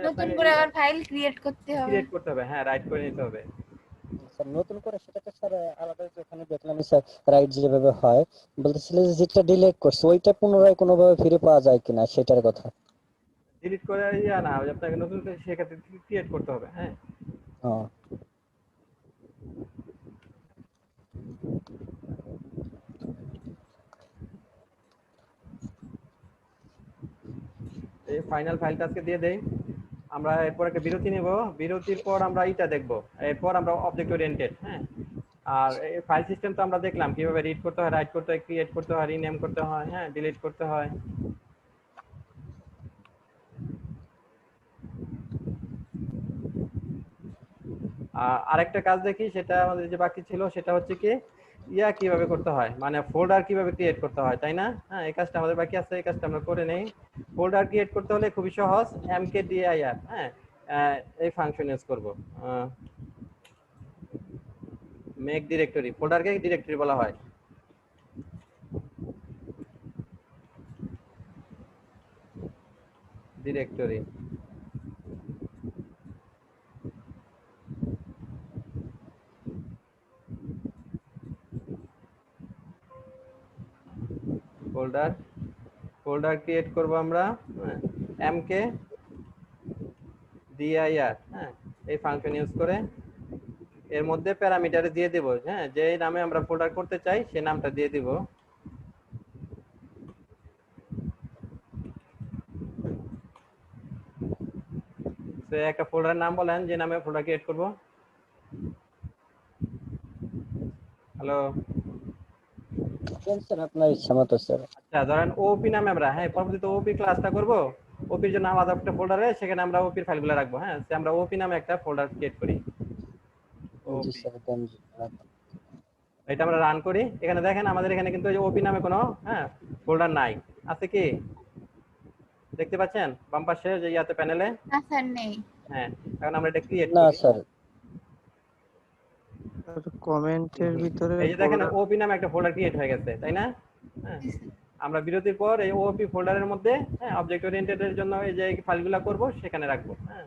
নতুন করে আবার ফাইল ক্রিয়েট করতে হবে। ক্রিয়েট করতে হবে, হ্যাঁ রাইট করে নিতে হবে। স্যার নতুন করে সেটা তো স্যার আলাদা, যেখানে দেখলাম স্যার রাইট যেভাবে হয়, বলতেছিল যে যেটা ডিলিট করছে ওইটা পুনরায় কোনোভাবে ফিরে পাওয়া যায় কিনা সেটার কথা। ডিলিট করে ইয়া না, আপনাকে নতুন করে সেক্ষেত্রে ক্রিয়েট করতে হবে। হ্যাঁ হ্যাঁ এই ফাইনাল ফাইলটা আজকে দিয়ে দেই। আমরা এরপর একটা বিরতি নেব, বিরতির পর আমরা এইটা দেখব, এরপর আমরা অবজেক্ট ওরিয়েন্টেড। হ্যাঁ, আর এই ফাইল সিস্টেম তো আমরা দেখলাম কিভাবে রিড করতে হয়, রাইট করতে হয়, ক্রিয়েট করতে হয়, রিনেম করতে হয়, হ্যাঁ ডিলিট করতে হয়। আরেকটা কাজ দেখি, সেটা আমাদের যে বাকি ছিল সেটা হচ্ছে কি ইয়া কিভাবে করতে হয়, মানে ফোল্ডার কিভাবে ক্রিয়েট করতে হয়, তাই না? হ্যাঁ এই কাজটা আমাদের বাকি আছে, এই কাজটা আমরা করে নেই। ফোল্ডার ক্রিয়েট করতে হলে খুবই সহজ, mkdir, হ্যাঁ এই ফাংশন ইউজ করব। মেক ডিরেক্টরি, ফোল্ডারকে ডিরেক্টরি বলা হয়। ডিরেক্টরি, ফোল্ডার ক্রিয়েট করব আমরা mk dir, হ্যাঁ, এই ফাংশন ইউজ করে এর মধ্যে প্যারামিটার দিয়ে দেব, হ্যাঁ, যে নামে আমরা ফোল্ডার করতে চাই সেই নামটা দিয়ে দিব। তো একটা ফোল্ডার নাম বলেন যে নামে ফোল্ডার ক্রিয়েট করব। হ্যালো, স্যার আপনার ইচ্ছা মতো স্যার। আচ্ছা ধরেন ওপি নামে আমরা, হ্যাঁ, পরবর্তীতে ওপি ক্লাসটা করব, ওপির জন্য আলাদা একটা ফোল্ডারে সেখানে আমরা ওপির ফাইলগুলো রাখবো, হ্যাঁ, সে আমরা ওপি নামে একটা ফোল্ডার ক্রিয়েট করি। জি স্যার দেন। এটা আমরা রান করি, এখানে দেখেন আমাদের এখানে কিন্তু ওপি নামে কোনো, হ্যাঁ, ফোল্ডার নাই, আছে কি দেখতে পাচ্ছেন বাম পাশে যে ইয়াতে প্যানেলে? না স্যার নেই। হ্যাঁ, এখন আমরা এটা ক্রিয়েট না করি। স্যার কমেন্টের ভিতরে এই যে দেখেন folder- ওপি নামে একটা ফোল্ডার ক্রিয়েট হয়ে গেছে, তাই না? হ্যাঁ, আমরা বিরতির পর এই ওপি ফোল্ডারের মধ্যে, হ্যাঁ, অবজেক্ট ওরিয়েন্টেড এর জন্য এই যে ফাইলগুলো করব সেখানে রাখবো, হ্যাঁ।